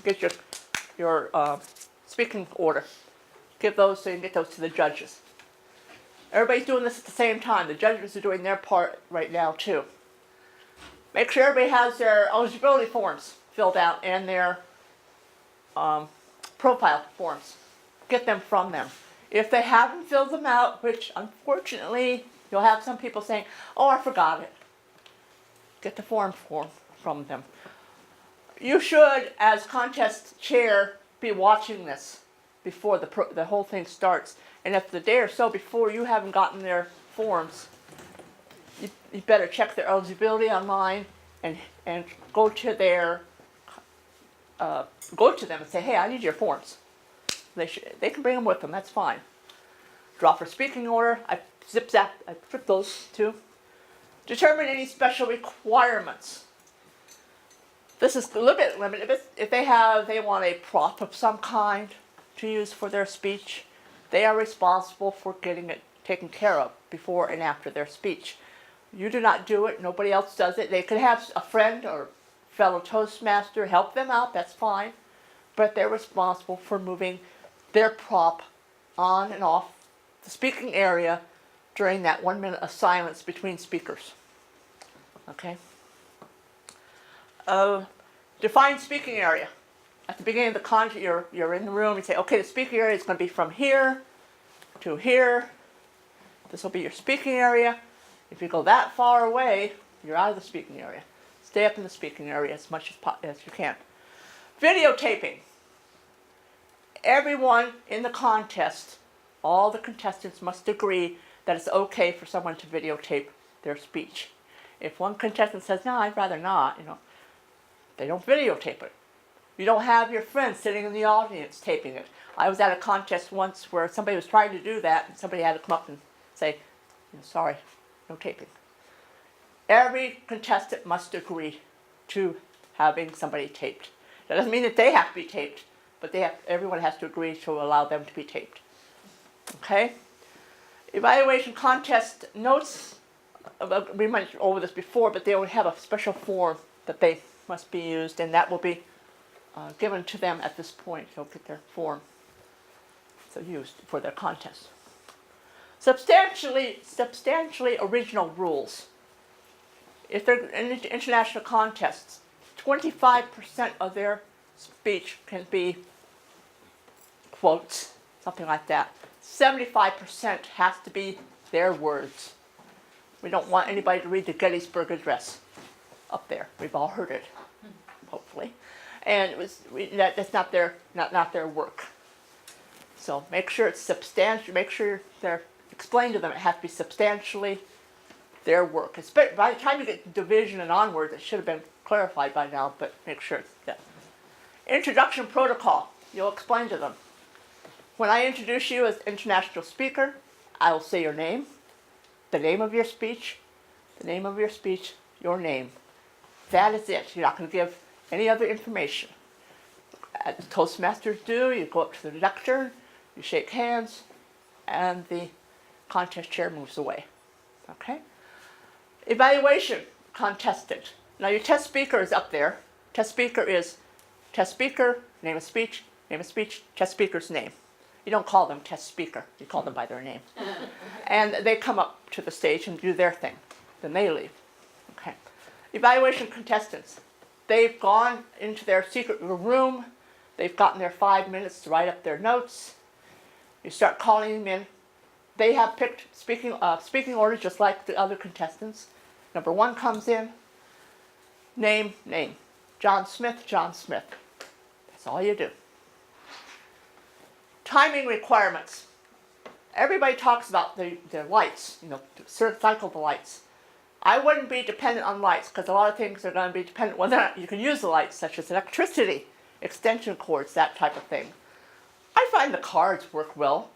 Get your speaking order. Give those so you can get those to the judges. Everybody's doing this at the same time. The judges are doing their part right now too. Make sure everybody has their eligibility forms filled out and their profile forms. Get them from them. If they haven't filled them out, which unfortunately you'll have some people saying, "Oh, I forgot it." Get the form from them. You should, as contest chair, be watching this before the whole thing starts. And if the day or so before you haven't gotten their forms, you better check their eligibility online and go to them and say, "Hey, I need your forms." They can bring them with them. That's fine. Draw for speaking order. I flip those too. Determine any special requirements. This is a little bit limited. If they want a prop of some kind to use for their speech, they are responsible for getting it taken care of before and after their speech. You do not do it. Nobody else does it. They could have a friend or fellow Toastmaster help them out. That's fine. But they're responsible for moving their prop on and off the speaking area during that 1 minute of silence between speakers. Okay? Define speaking area. At the beginning of the concert, you're in the room, you say, okay, the speaking area is going to be from here to here. This will be your speaking area. If you go that far away, you're out of the speaking area. Stay up in the speaking area as much as you can. Videotaping. Everyone in the contest, all the contestants must agree that it's okay for someone to videotape their speech. If one contestant says, "No, I'd rather not," they don't videotape it. You don't have your friend sitting in the audience taping it. I was at a contest once where somebody was trying to do that, and somebody had to come up and say, "Sorry, no taping." Every contestant must agree to having somebody taped. That doesn't mean that they have to be taped, but everyone has to agree to allow them to be taped. Okay? Evaluation contest notes. We went over this before, but they will have a special form that they must be used, and that will be given to them at this point. They'll get their form used for their contest. Substantially original rules. If they're in international contests, 25% of their speech can be quotes, something like that. 75% has to be their words. We don't want anybody to read the Gettysburg Address up there. We've all heard it, hopefully. And that's not their work. So make sure it's substantial. Make sure they're explained to them. It has to be substantially their work. By the time you get to division and onward, it should have been clarified by now, but make sure it's that. Introduction protocol. You'll explain to them. When I introduce you as international speaker, I will say your name, the name of your speech, your name. That is it. You're not going to give any other information. As the Toastmasters do, you go up to the lectern, you shake hands, and the contest chair moves away. Okay? Evaluation, contestant. Now your test speaker is up there. Test speaker is test speaker, name of speech, test speaker's name. You don't call them test speaker, you call them by their name. And they come up to the stage and do their thing. Then they leave. Okay. Evaluation contestants. They've gone into their secret room. They've gotten their 5 minutes to write up their notes. You start calling them in. They have picked speaking order just like the other contestants. Number 1 comes in. Name. John Smith. That's all you do. Timing requirements. Everybody talks about the lights, to cycle the lights. I wouldn't be dependent on lights because a lot of things are going to be dependent whether or not you can use the lights, such as electricity, extension cords, that type of thing. I find the cards work well,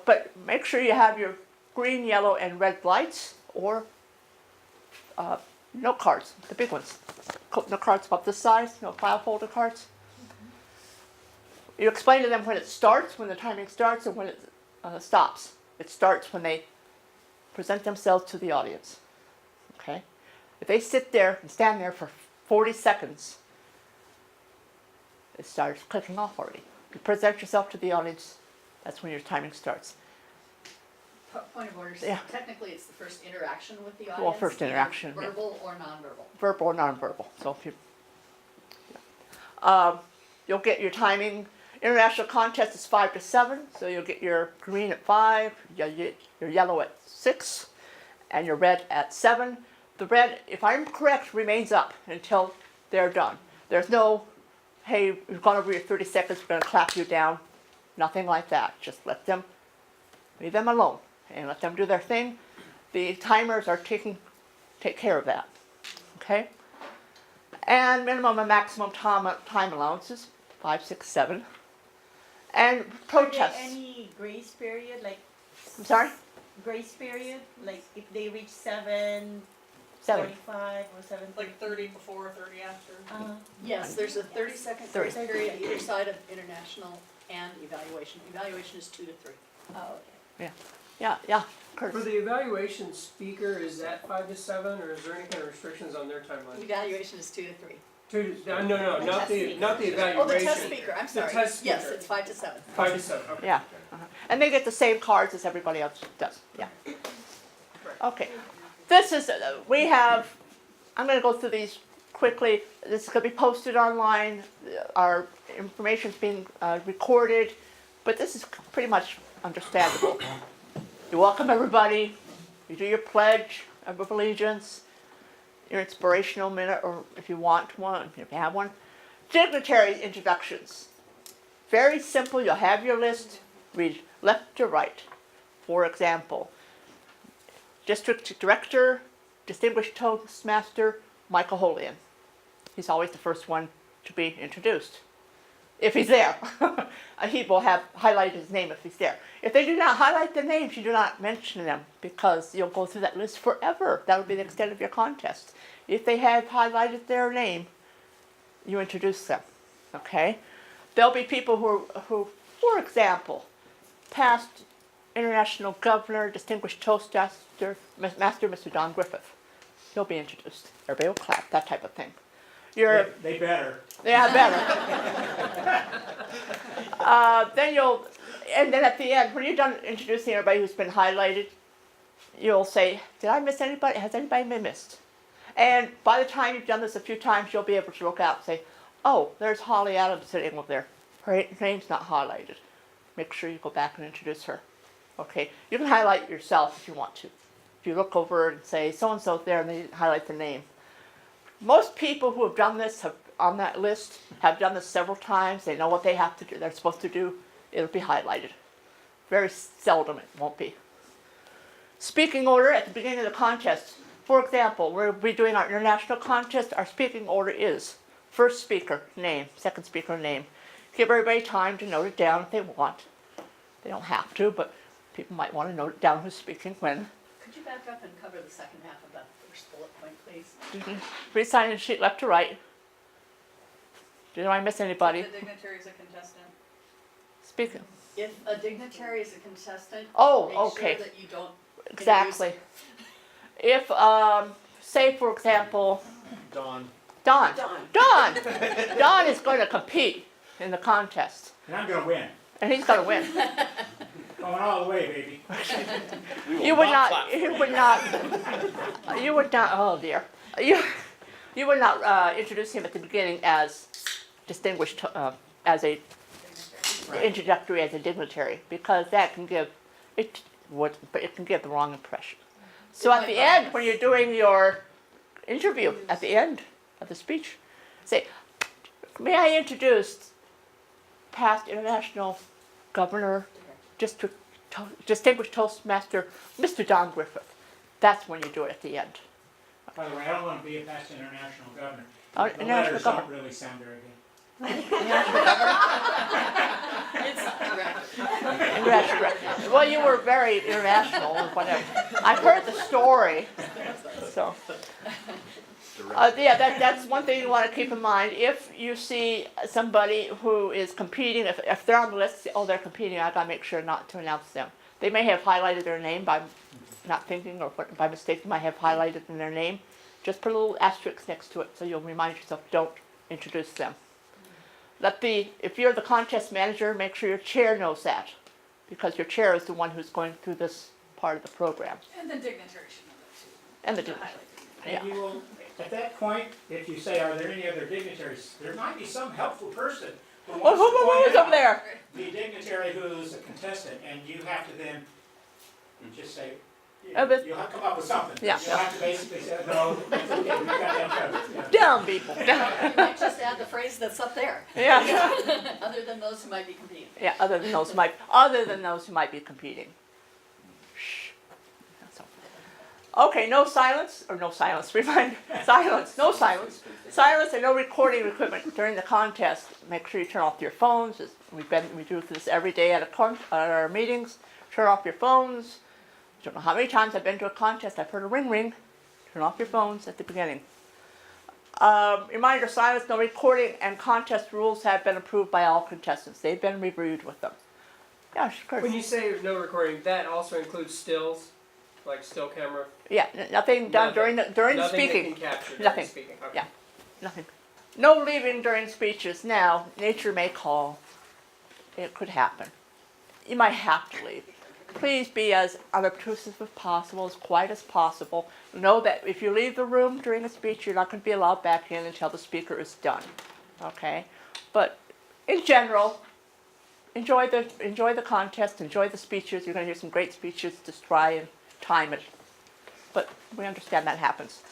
but make sure you have your green, yellow, and red lights, or note cards, the big ones. Note cards about this size, file folder cards. You explain to them when it starts, when the timing starts, and when it stops. It starts when they present themselves to the audience. Okay? If they sit there and stand there for 40 seconds, it starts clicking off already. If you present yourself to the audience, that's when your timing starts. Point of order, Yeah. technically it's the first interaction with the audience. Well, first interaction, either yeah. Verbal or nonverbal. Verbal or nonverbal. So if you, you'll get your timing. International contest is 5 to 7, so you'll get your green at 5, your yellow at 6, and your red at 7. The red, if I'm correct, remains up until they're done. There's no, hey, we've gone over your 30 seconds, we're going to clap you down. Nothing like that. Just leave them alone and let them do their thing. The timers are take care of that. Okay? And minimum and maximum time allowances, 5, 6, 7. And Are there protests. any grace period, like I'm sorry? grace period, like if they reach 7:45 7. or 7:30? Like 30 before, 30 after. Yes, there's a 30-second 30. grace period either side of international and evaluation. Evaluation is 2 to 3. Oh, okay. Yeah, Kurt. For the evaluation speaker, is that 5 to 7, or is there any kind of restrictions on their timeline? Evaluation is 2 to 3. No, not test the evaluation. Oh, the test speaker, I'm sorry. test Yes, speaker. it's 5 to 7. 5 to 7, okay. Yeah. And they get the same cards as everybody else does. Yeah. Okay. This is, I'm going to go through these quickly. This is going to be posted online. Our information's being recorded, but this is pretty much understandable. You welcome everybody. You do your pledge of allegiance, your inspirational minute, or if you want one, if you have one. Dignitary introductions. Very simple. You'll have your list. Read left to right. For example, District Director, Distinguished Toastmaster, Michael Holian. He's always the first one to be introduced. If he's there. He will have highlighted his name if he's there. If they do not highlight the names, you do not mention them because you'll go through that list forever. That would be the extent of your contest. If they have highlighted their name, you introduce them. Okay? There'll be people who for example, past International Governor, Distinguished Toastmaster, Mr. Don Griffith. He'll be introduced. Everybody will clap, that type of thing. They better. Yeah, better. Then at the end, when you're done introducing everybody who's been highlighted, you'll say, did I miss anybody? Has anybody been missed? And by the time you've done this a few times, you'll be able to look out and say, oh, there's Holly Adams sitting over there. Her name's not highlighted. Make sure you go back and introduce her. Okay, you can highlight yourself if you want to. If you look over and say, so-and-so's there, and they didn't highlight the name. Most people who have done this on that list have done this several times. They know what they have to do. They're supposed to do. It'll be highlighted. Very seldom it won't be. Speaking order at the beginning of the contest. For example, we'll be doing our international contest. Our speaking order is first speaker, name, second speaker, name. Give everybody time to note it down if they want. They don't have to, but people might want to note it down who's speaking when. Could you back up and cover the second half of that first bullet point, please? Read sign-in sheet left to right. Did I miss anybody? The dignitary is a contestant. Speaking. If a dignitary is a contestant, Oh, make okay. sure that you don't Exactly. If, say for example, Dawn. Don. Done. Don is going to compete in the contest, And I'm gonna win. and he's going to win. Going all the way, baby. You would not. You would not. You would not. Oh dear. You would not introduce him at the beginning as distinguished, as a introductory as a dignitary, because that can give it would, but it can give the wrong impression. So at the end, when you're doing your interview, at the end of the speech, say, "May I introduce past international governor, distinguished Toastmaster, Mr. Don Griffith." That's when you do it at the end. By the way, I don't wanna be a past international governor. Oh, The international letters governor. don't really sound very good. It's International. Well, you were very international or whatever. I've heard the story. So, yeah, that's one thing you want to keep in mind. If you see somebody who is competing, if they're on the list, oh, they're competing, I gotta make sure not to announce them. They may have highlighted their name by not thinking, or by mistake, they might have highlighted in their name. Just put a little asterisk next to it, so you'll remind yourself, don't introduce them. If you're the contest manager, make sure your chair knows that, because your chair is the one who's going through this part of the program. And the dignitary should know that too. And the To dignitary. highlight. And you will, at that point, if you say, are there any other dignitaries, there might be some helpful person who Oh, wants to who point is over out there? the dignitary who's a contestant, and you have to then just say, Oh, but- you'll have to come up with something. Yeah. You'll have to basically say, no, it's okay, we've got that covered. Yeah. Down, people. Down. You might just add the phrase that's up there, Yeah. other than those who might be competing. Yeah. Other than those who might be competing. Shh. That's all. Okay. No silence or no silence. Remind silence. No silence. Silence and no recording equipment during the contest. Make sure you turn off your phones. We do this every day at our meetings. Turn off your phones. I don't know how many times I've been to a contest, I've heard a ring ring. Turn off your phones at the beginning. Reminder, silence, no recording, and contest rules have been approved by all contestants. They've been reviewed with them. Yeah, sure. When you say no recording, that also includes stills, like still camera. Yeah, nothing done during the Nothing speaking. that can capture during Nothing. speaking. Okay. Yeah. Nothing. No leaving during speeches. Now, nature may call. It could happen. You might have to leave. Please be as unobtrusive as possible, as quiet as possible. Know that if you leave the room during a speech, you're not going to be allowed back in until the speaker is done. Okay? But in general, enjoy the contest, enjoy the speeches. You're going to hear some great speeches. Just try and time it. But we understand that happens.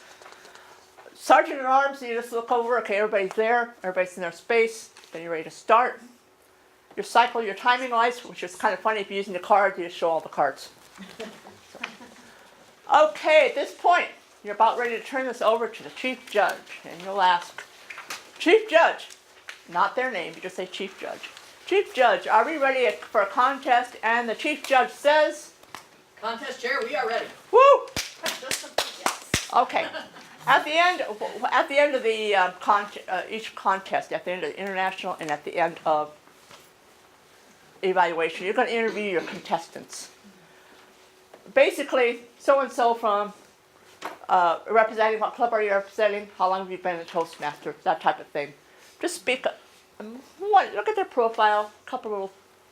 Sergeant at Arms, you just look over, okay, everybody's there, everybody's in their space, then you're ready to start. Your cycle, your timing lights, which is kind of funny if you're using the card, you just show all the cards. Okay, at this point, you're about ready to turn this over to the Chief Judge, and you'll ask, Chief Judge, not their name, you just say Chief Judge. Chief Judge, are we ready for a contest? And the Chief Judge says, Contest chair, we are ready. woo! Yes. Okay. At the end of the each contest, at the end of the international and at the end of evaluation, you're going to interview your contestants. Basically, so-and-so from representing, what club are you representing, how long have you been a Toastmaster, that type of thing. Just speak, look at their profile,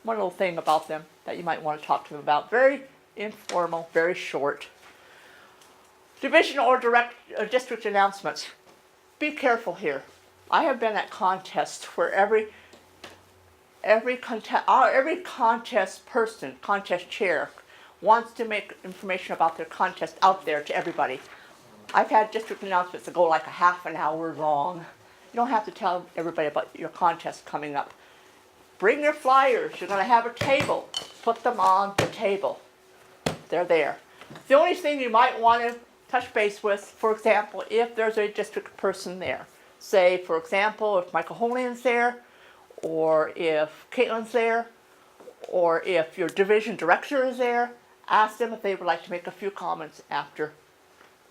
one little thing about them that you might want to talk to them about. Very informal, very short. Division or district announcements. Be careful here. I have been at contests where every contest person, contest chair, wants to make information about their contest out there to everybody. I've had district announcements that go like a half an hour long. You don't have to tell everybody about your contest coming up. Bring your flyers. You're going to have a table. Put them on the table. They're there. The only thing you might want to touch base with, for example, if there's a district person there. Say, for example, if Michael Holian's there, or if Caitlin's there, or if your division director is there, ask them if they would like to make a few comments after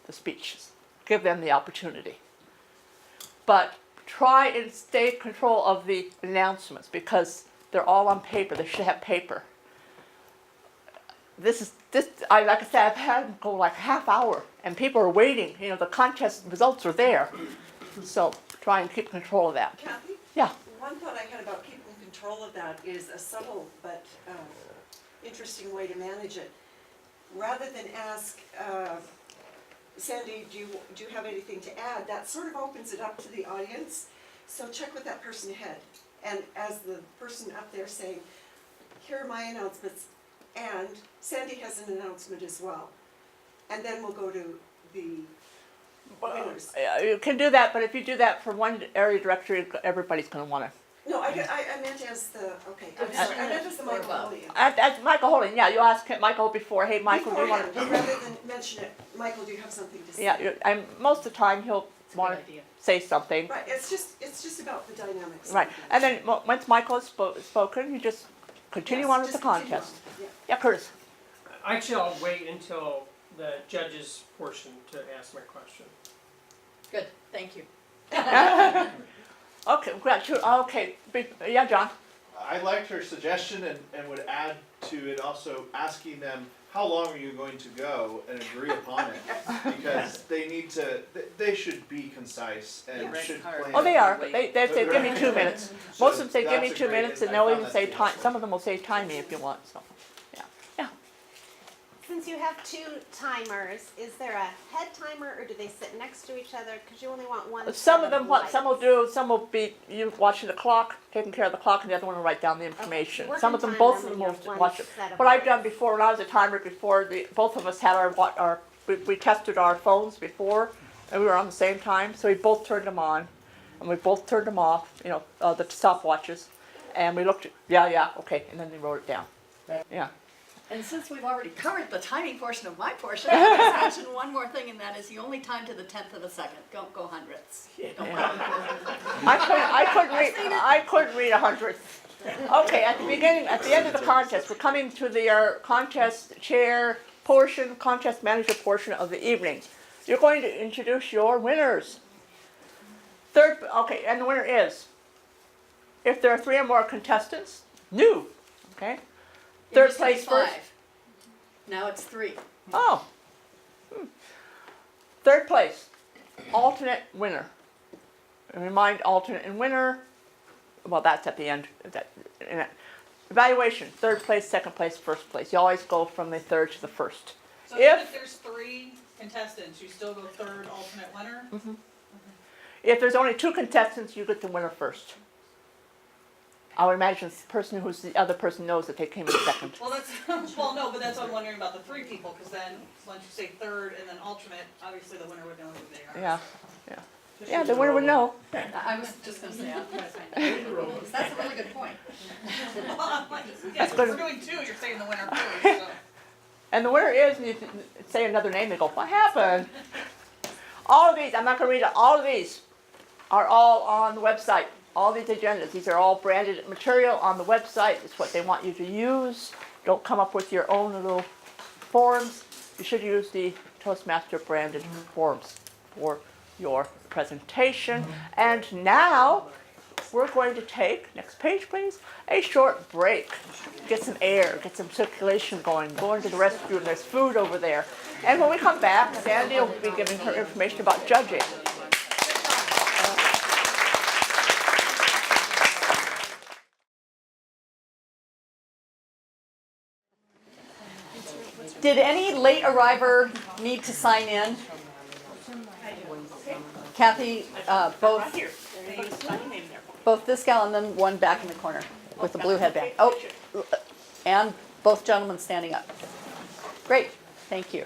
the speeches. Give them the opportunity. But try and stay in control of the announcements because they're all on paper. They should have paper. This, like I said, I've had them go like half hour and people are waiting. You know, the contest results are there. So try and keep control of that. Kathy? Yeah. One thought I had about keeping control of that is a subtle but interesting way to manage it. Rather than ask, Sandy, do you have anything to add? That sort of opens it up to the audience. So check with that person ahead. And as the person up there saying, here are my announcements, and Sandy has an announcement as well. And then we'll go to the winners. You can do that, but if you do that for one area directory, everybody's going to want to. No, I meant as the, okay, I'm sorry, I meant as the Michael Holding. At Michael Holding, yeah, you ask Michael before, hey, Michael, do you want Beforehand, rather than mention it, Michael, do you have something to say? Yeah, and most of the time he'll want to say something. Right, it's just about the dynamics. Right, and then once Michael has spoken, you just continue Yes, on with the just continue contest. on, yeah. Yeah, Curtis. Actually, I'll wait until the judges portion to ask my question. Good, thank you. Okay, okay, yeah, John. I liked her suggestion and would add to it also asking them, how long are you going to go, and agree upon it? Because they should be concise and should plan. Oh, they are, but they say, give me 2 minutes. So Most of them say, give me that's a 2 great- minutes, and I they'll found even that say to be time, helpful. some of them will say time me if you want, so, yeah. Since you have 2 timers, is there a head timer or do they sit next to each other? Because you only want one. Some set of them, what some will lights. do, some will be you watching the clock, taking care of the clock, and the other one will write down the information. Working Some of them, time, both then of them you will have one watch it. set of What I've lights. done before, when I was a timer before, both of us had we tested our phones before, and we were on the same time, so we both turned them on, and we both turned them off, you know, the stopwatches, and we looked at, yeah, okay, and then they wrote it down. Yeah. And since we've already covered the timing portion of my portion, I'll just mention one more thing, and that is you only time to the 10th of a second. Don't go hundredths. Don't I couldn't read 100. Okay, at the end of the contest, we're coming to the contest chair portion, contest manager portion of the evening. You're going to introduce your winners. Okay, and the winner is, if there are 3 or more contestants, new, okay? It Third used to be place first. 5. Now it's 3. Oh. Third place, alternate winner. And remind alternate and winner, well, that's at the end. Evaluation, third place, second place, first place. You always go from the third to the first. So even If- if there's 3 contestants, you still go third alternate winner? If there's only 2 contestants, you get the winner first. I would imagine the person who's the other person knows that they came in second. Well, no, but that's what I'm wondering about the 3 people, because then, once you say third and then alternate, obviously the winner would know who they are. Yeah, yeah. Yeah, the winner would know. I was just going to say, I'm trying to find the rules. That's a really good point. Yes, if we're doing 2, you're saying the winner first, so. And the winner is, and you say another name, they go, what happened? All of these, I'm not going to read it, all of these are all on the website. All these agendas, these are all branded material on the website. It's what they want you to use. Don't come up with your own little forms. You should use the Toastmaster branded forms for your presentation. And now we're going to take, next page please, a short break. Get some air, get some circulation going, go into the restroom, there's food over there. And when we come back, Sandy will be giving her information about judging. Did any late arriver need to sign in? Kathy, both this gal and then one back in the corner with the blue headband. Oh, and both gentlemen standing up. Great, thank you.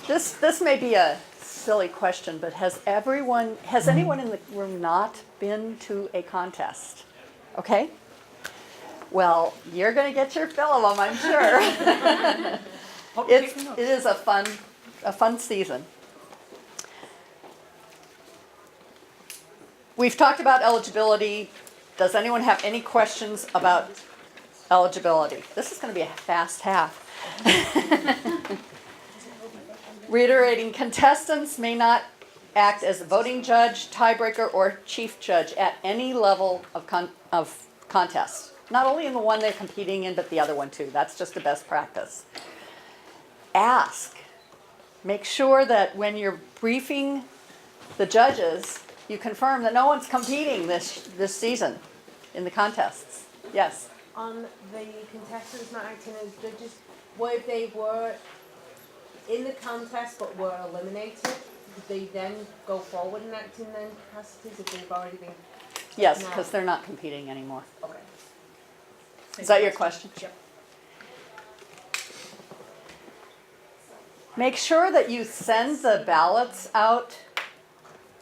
This may be a silly question, but has anyone in the room not been to a contest? Okay? Well, you're going to get your fill of them, I'm sure. It is a fun season. We've talked about eligibility. Does anyone have any questions about eligibility? This is going to be a fast half. Reiterating, contestants may not act as a voting judge, tiebreaker, or chief judge at any level of contest. Not only in the one they're competing in, but the other one too. That's just a best practice. Ask. Make sure that when you're briefing the judges, you confirm that no one's competing this season in the contests. Yes? On the contestants not acting as judges, what if they were in the contest but were eliminated? Would they then go forward and act in their capacities if they've already been? Yes, No. because they're not competing anymore. Okay. Is that your question? Yep. Make sure that you send the ballots out.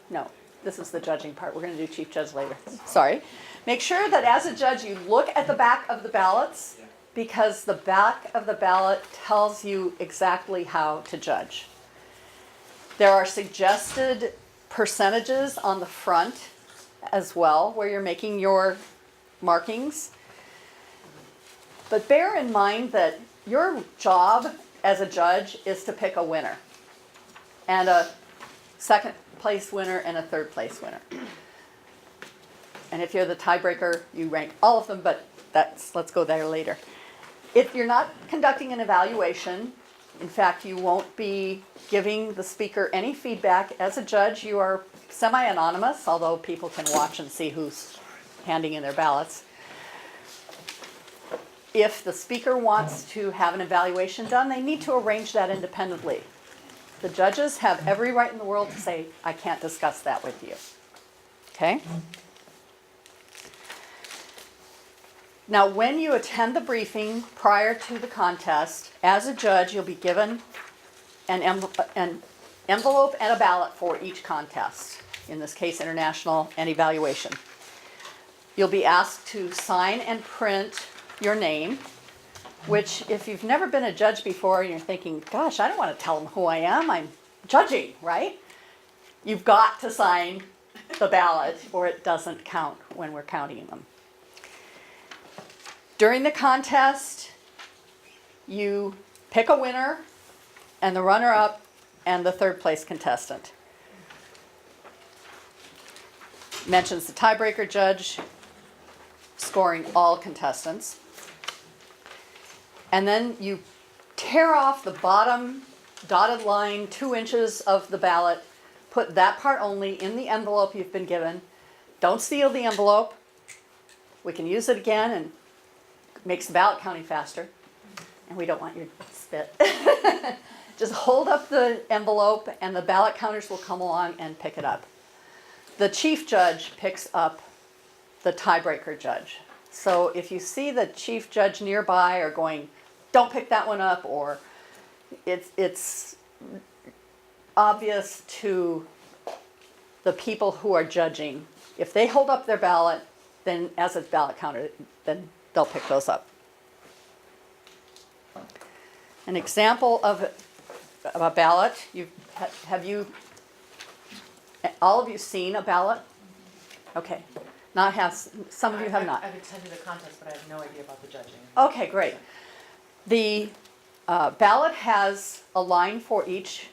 No, this is the judging part. We're going to do chief judge later. Sorry. Make sure that as a judge you look at the back of the ballots, because the back of the ballot tells you exactly how to judge. There are suggested percentages on the front as well where you're making your markings. But bear in mind that your job as a judge is to pick a winner, and a second place winner and a third place winner. And if you're the tiebreaker, you rank all of them, but let's go there later. If you're not conducting an evaluation, in fact, you won't be giving the speaker any feedback. As a judge, you are semi-anonymous, although people can watch and see who's handing in their ballots. If the speaker wants to have an evaluation done, they need to arrange that independently. The judges have every right in the world to say, I can't discuss that with you. Okay? Now, when you attend the briefing prior to the contest, as a judge, you'll be given an envelope and a ballot for each contest, in this case, international and evaluation. You'll be asked to sign and print your name, which if you've never been a judge before and you're thinking, gosh, I don't want to tell them who I am, I'm judging, right? You've got to sign the ballot or it doesn't count when we're counting them. During the contest, you pick a winner and the runner-up and the third place contestant. Mentions the tiebreaker judge, scoring all contestants. And then you tear off the bottom dotted line 2 inches of the ballot, put that part only in the envelope you've been given. Don't seal the envelope. We can use it again and it makes the ballot counting faster. And we don't want your spit. Just hold up the envelope and the ballot counters will come along and pick it up. The chief judge picks up the tiebreaker judge. So if you see the chief judge nearby or going, don't pick that one up, or it's obvious to the people who are judging, if they hold up their ballot, then as a ballot counter, then they'll pick those up. An example of a ballot, have you, all of you seen a ballot? Okay. Some of you have not. I've attended a contest, but I have no idea about the judging. Okay, great. The ballot has a line for each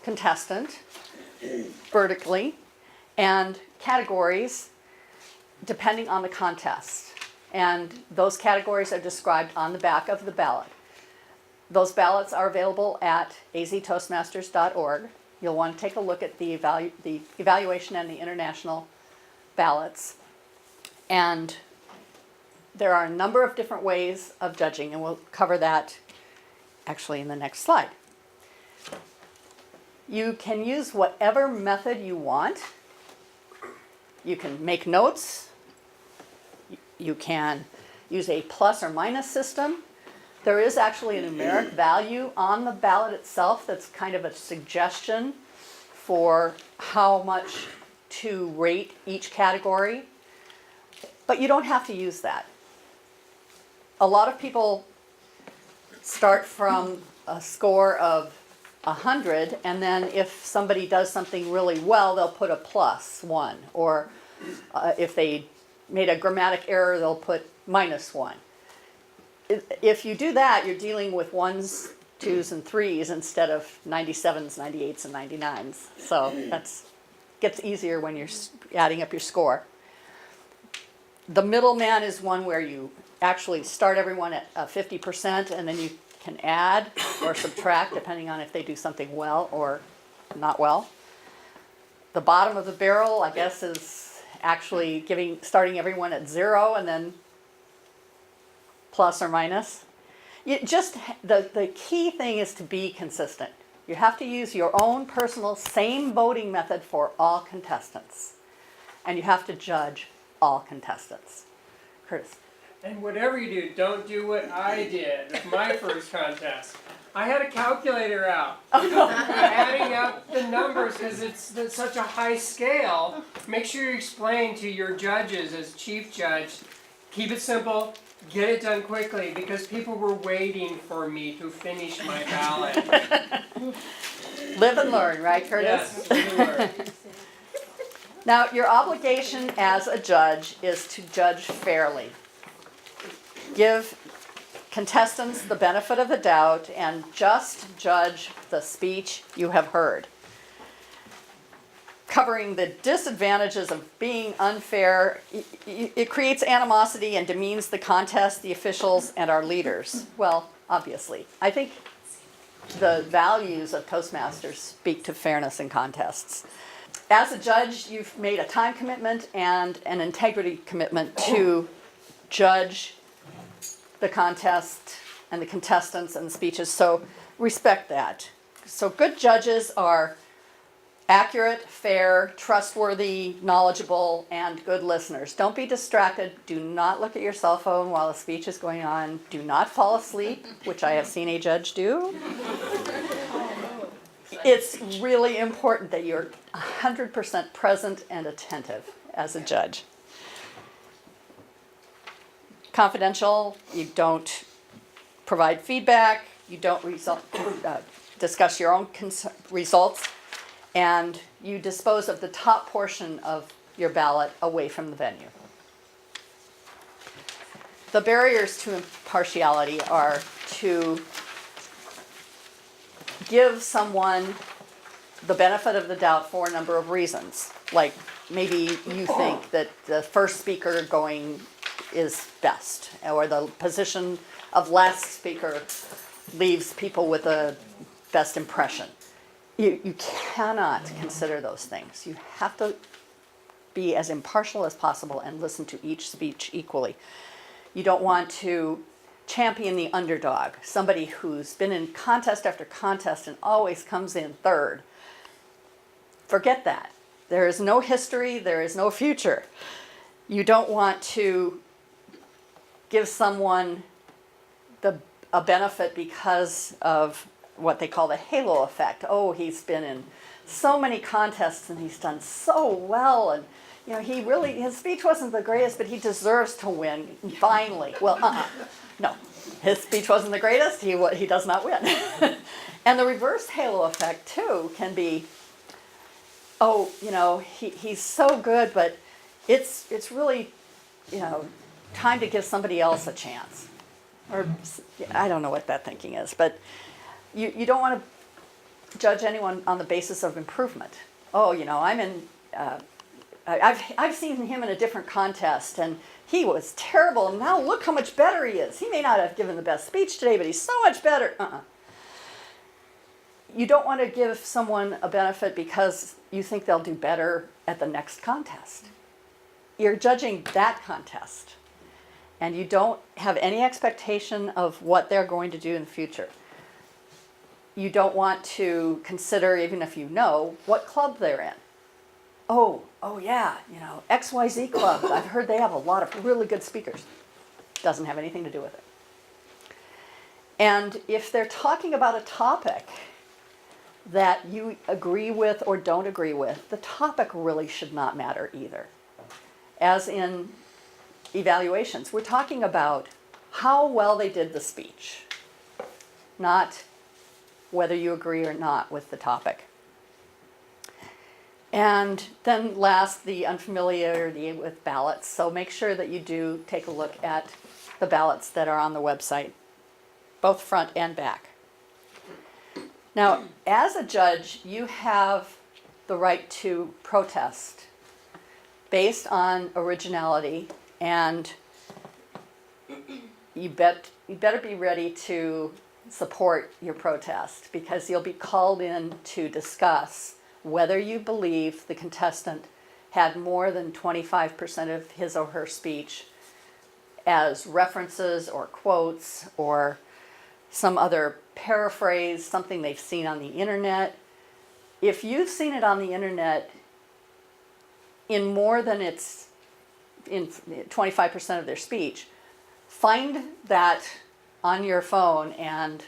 contestant vertically and categories depending on the contest. And those categories are described on the back of the ballot. Those ballots are available at aztoastmasters.org. You'll want to take a look at the evaluation and the international ballots. And there are a number of different ways of judging, and we'll cover that actually in the next slide. You can use whatever method you want. You can make notes. You can use a plus or minus system. There is actually a numeric value on the ballot itself that's kind of a suggestion for how much to rate each category. But you don't have to use that. A lot of people start from a score of 100, and then if somebody does something really well, they'll put a +1. Or if they made a grammatic error, they'll put -1. If you do that, you're dealing with 1s, 2s, and 3s instead of 97s, 98s, and 99s. So that's gets easier when you're adding up your score. The middleman is one where you actually start everyone at 50% and then you can add or subtract depending on if they do something well or not well. The bottom of the barrel, I guess, is actually starting everyone at 0 and then plus or minus. The key thing is to be consistent. You have to use your own personal same voting method for all contestants. And you have to judge all contestants. Curtis. And whatever you do, don't do what I did with my first contest. I had a calculator out, adding up the numbers because it's such a high scale. Make sure you explain to your judges as chief judge, keep it simple, get it done quickly, because people were waiting for me to finish my ballot. Live and learn, right, Curtis? Yes, live and learn. Now, your obligation as a judge is to judge fairly. Give contestants the benefit of the doubt and just judge the speech you have heard. Covering the disadvantages of being unfair, it creates animosity and demeans the contest, the officials, and our leaders. Well, obviously. I think the values of Toastmasters speak to fairness in contests. As a judge, you've made a time commitment and an integrity commitment to judge the contest and the contestants and the speeches, so respect that. So good judges are accurate, fair, trustworthy, knowledgeable, and good listeners. Don't be distracted. Do not look at your cell phone while a speech is going on. Do not fall asleep, which I have seen a judge do. It's really important that you're 100% present and attentive as a judge. Confidential, you don't provide feedback, you don't discuss your own results, and you dispose of the top portion of your ballot away from the venue. The barriers to impartiality are to give someone the benefit of the doubt for a number of reasons. Like maybe you think that the first speaker going is best, or the position of last speaker leaves people with a best impression. You cannot consider those things. You have to be as impartial as possible and listen to each speech equally. You don't want to champion the underdog, somebody who's been in contest after contest and always comes in third. Forget that. There is no history, there is no future. You don't want to give someone a benefit because of what they call the halo effect. Oh, he's been in so many contests and he's done so well, and you know, his speech wasn't the greatest, but he deserves to win finally. Well, no, his speech wasn't the greatest, he does not win. And the reverse halo effect too can be, oh, you know, he's so good, but it's really, you know, time to give somebody else a chance. Or I don't know what that thinking is, but you don't want to judge anyone on the basis of improvement. Oh, you know, I've seen him in a different contest and he was terrible, and now look how much better he is. He may not have given the best speech today, but he's so much better. You don't want to give someone a benefit because you think they'll do better at the next contest. You're judging that contest, and you don't have any expectation of what they're going to do in the future. You don't want to consider, even if you know, what club they're in. Oh yeah, you know, XYZ club, I've heard they have a lot of really good speakers. Doesn't have anything to do with it. And if they're talking about a topic that you agree with or don't agree with, the topic really should not matter either. As in evaluations, we're talking about how well they did the speech, not whether you agree or not with the topic. And then last, the unfamiliarity with ballots. So make sure that you do take a look at the ballots that are on the website, both front and back. Now, as a judge, you have the right to protest based on originality, and you better be ready to support your protest, because you'll be called in to discuss whether you believe the contestant had more than 25% of his or her speech as references or quotes or some other paraphrase, something they've seen on the internet. If you've seen it on the internet in more than it's in 25% of their speech, find that on your phone and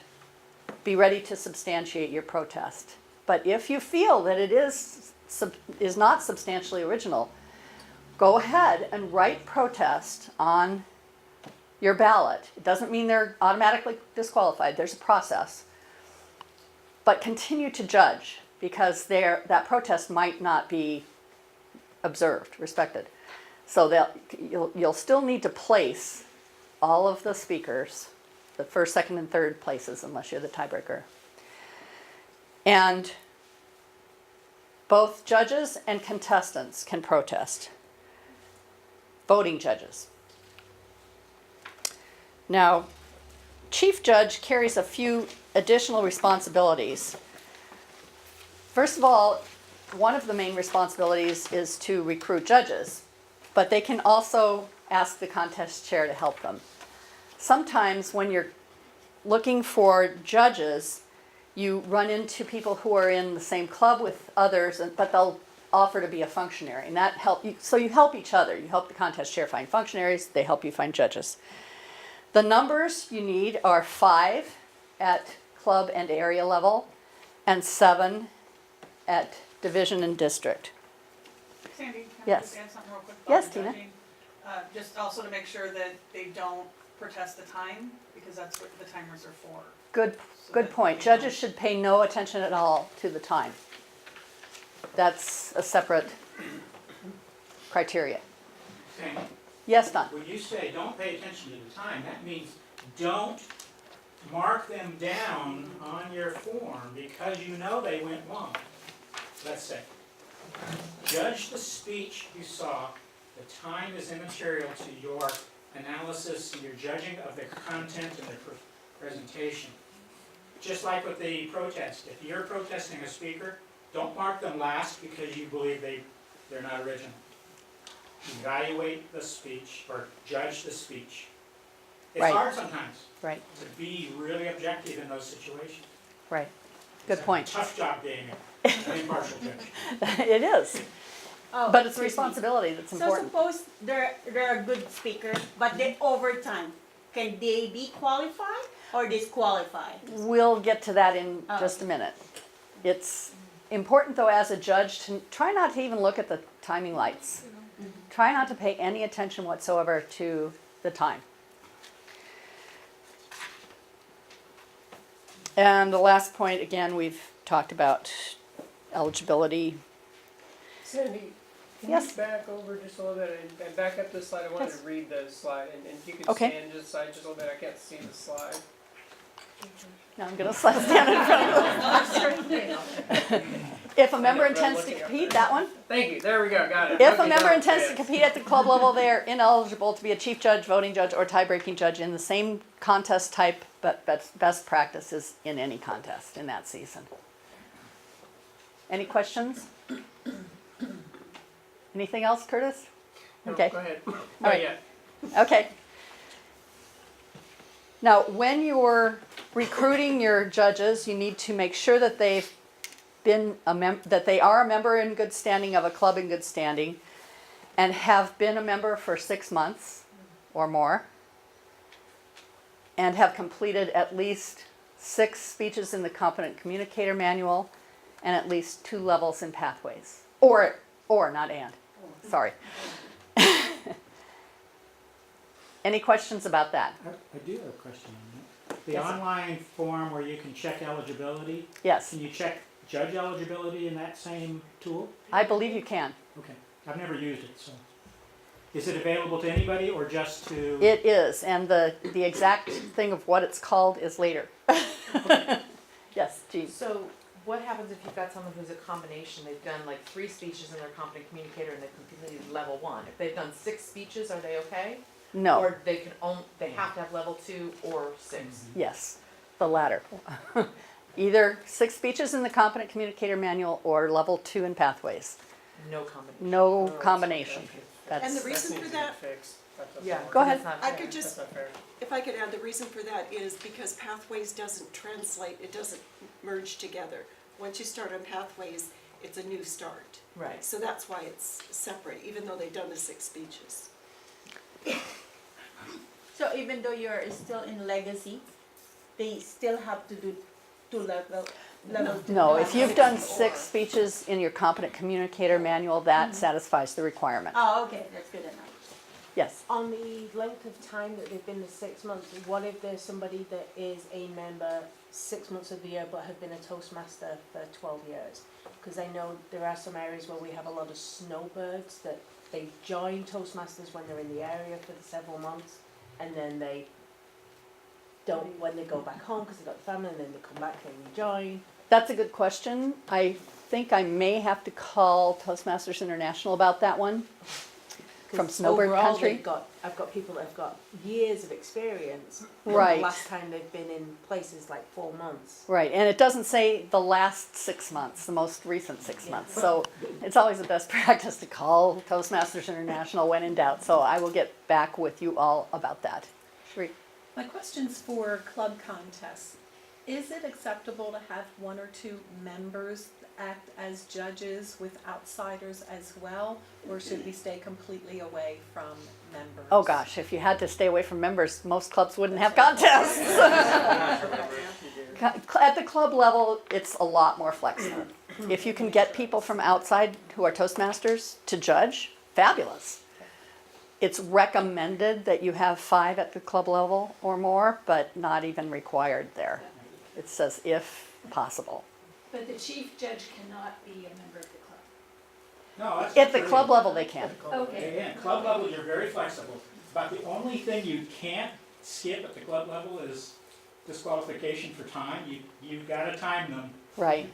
be ready to substantiate your protest. But if you feel that it is not substantially original, go ahead and write protest on your ballot. It doesn't mean they're automatically disqualified. There's a process. But continue to judge, because that protest might not be observed, respected. So you'll still need to place all of the speakers, the first, second, and third places, unless you're the tiebreaker. And both judges and contestants can protest. Voting judges. Now, Chief Judge carries a few additional responsibilities. First of all, one of the main responsibilities is to recruit judges, but they can also ask the contest chair to help them. Sometimes when you're looking for judges, you run into people who are in the same club with others, but they'll offer to be a functionary, and that help you. So you help each other. You help the contest chair find functionaries. They help you find judges. The numbers you need are 5 at club and area level, and 7 at division and district. Sandy, can I Yes. just add something real quick? Yes, about the Tina. judging? Just also to make sure that they don't protest the time, because that's what the timers are for. Good So Good that point. they Judges should pay no attention at all to the time. That's a separate criteria. Sandy, Yes, Don? when you say don't pay attention to the time, that means don't mark them down on your form because you know they went long. Let's say, judge the speech you saw. The time is immaterial to your analysis and your judging of the content and the presentation. Just like with the protest, if you're protesting a speaker, don't mark them last because you believe they're not original. Evaluate the speech or judge the speech. It's Right. hard sometimes Right, to be really objective in those situations. right. Good point. It's a tough job being an impartial judge. It is, Oh, but it's a excuse me. responsibility that's So important. suppose they're a good speaker, but they overtime, can they be qualified or disqualified? We'll get to that in Oh. just a minute. It's important, though, as a judge, to try not to even look at the timing lights. Try not to pay any attention whatsoever to the time. And the last point, again, we've talked about eligibility. Sandy, can Yes. you back over just a little bit and back up the slide? I wanted Yes. to read the slide, and if you could Okay. stand just aside just a little bit, I can't see the slide. Now I'm going to stand in front of you. If a member intends to compete, that one. Thank you, there we go, got it. If a Okay, member now intends to it's- compete at the club level, they are ineligible to be a chief judge, voting judge, or tie-breaking judge in the same contest type, but best practices in any contest in that season. Any questions? Anything else, Curtis? No, Okay. Go ahead. All Not right. yet. Okay. Now, when you're recruiting your judges, you need to make sure that they've been that they are a member in good standing of a club in good standing, and have been a member for 6 months or more, and have completed at least 6 speeches in the Competent Communicator Manual, and at least 2 levels in Pathways, or not and. Sorry. Any questions about that? I do have a question on that. The online form where you can check eligibility, Yes, can you check judge eligibility in that same tool? I believe you can. Okay, I've never used it, so. Is it available to anybody or just to? It is, and the exact thing of what it's called is later. Yes, Jean. So what happens if you've got someone who's a combination, they've done like 3 speeches in their competent communicator and they've completed level 1? If they've done 6 speeches, are they okay? No, Or they can they have to have level 2 or 6? yes, the latter. Either 6 speeches in the competent communicator manual or level 2 in pathways. No combination. No combination. And That's, the reason for that, Yeah. Go ahead. that's not I fair. could just, if I could add, the reason for that is because Pathways doesn't translate, it doesn't merge together. Once you start on Pathways, it's a new start. Right. So that's why it's separate, even though they've done the 6 speeches. So even though you're still in legacy, they still have to do 2 level 2? no, if you've done 6 speeches in your competent communicator manual, that satisfies the requirement. Oh, okay, that's good enough. Yes, On the length of time that they've been the 6 months, what if there's somebody that is a member 6 months of the year but have been a Toastmaster for 12 years? Because I know there are some areas where we have a lot of snowbirds that they join Toastmasters when they're in the area for the several months, and then they don't when they go back home because they've got the family, and then they come back and rejoin. that's a good question. I think I may have to call Toastmasters International about that one. 'Cause From snowbird overall, country? I've got people that have got years of experience. but Right. The last time they've been in places like 4 months. Right, and it doesn't say the last 6 months, the most recent 6 months. So it's always the best practice to call Toastmasters International when in doubt. So I will get back with you all about that. Sheree? My question's for club contests. Is it acceptable to have 1 or 2 members act as judges with outsiders as well? Or should we stay completely away from members? Oh gosh, if you had to stay away from members, most clubs wouldn't have contests. At the club level, it's a lot more flexible. If you can get people from outside who are Toastmasters to judge, fabulous. It's recommended that you have 5 at the club level or more, but not even required there. It says if possible. But the chief judge cannot be a member of the club. No, that's. At the not club true. level, they can. Okay. Again, club level, you're very flexible, but the only thing you can't skip at the club level is disqualification for time. You've gotta time them. Right.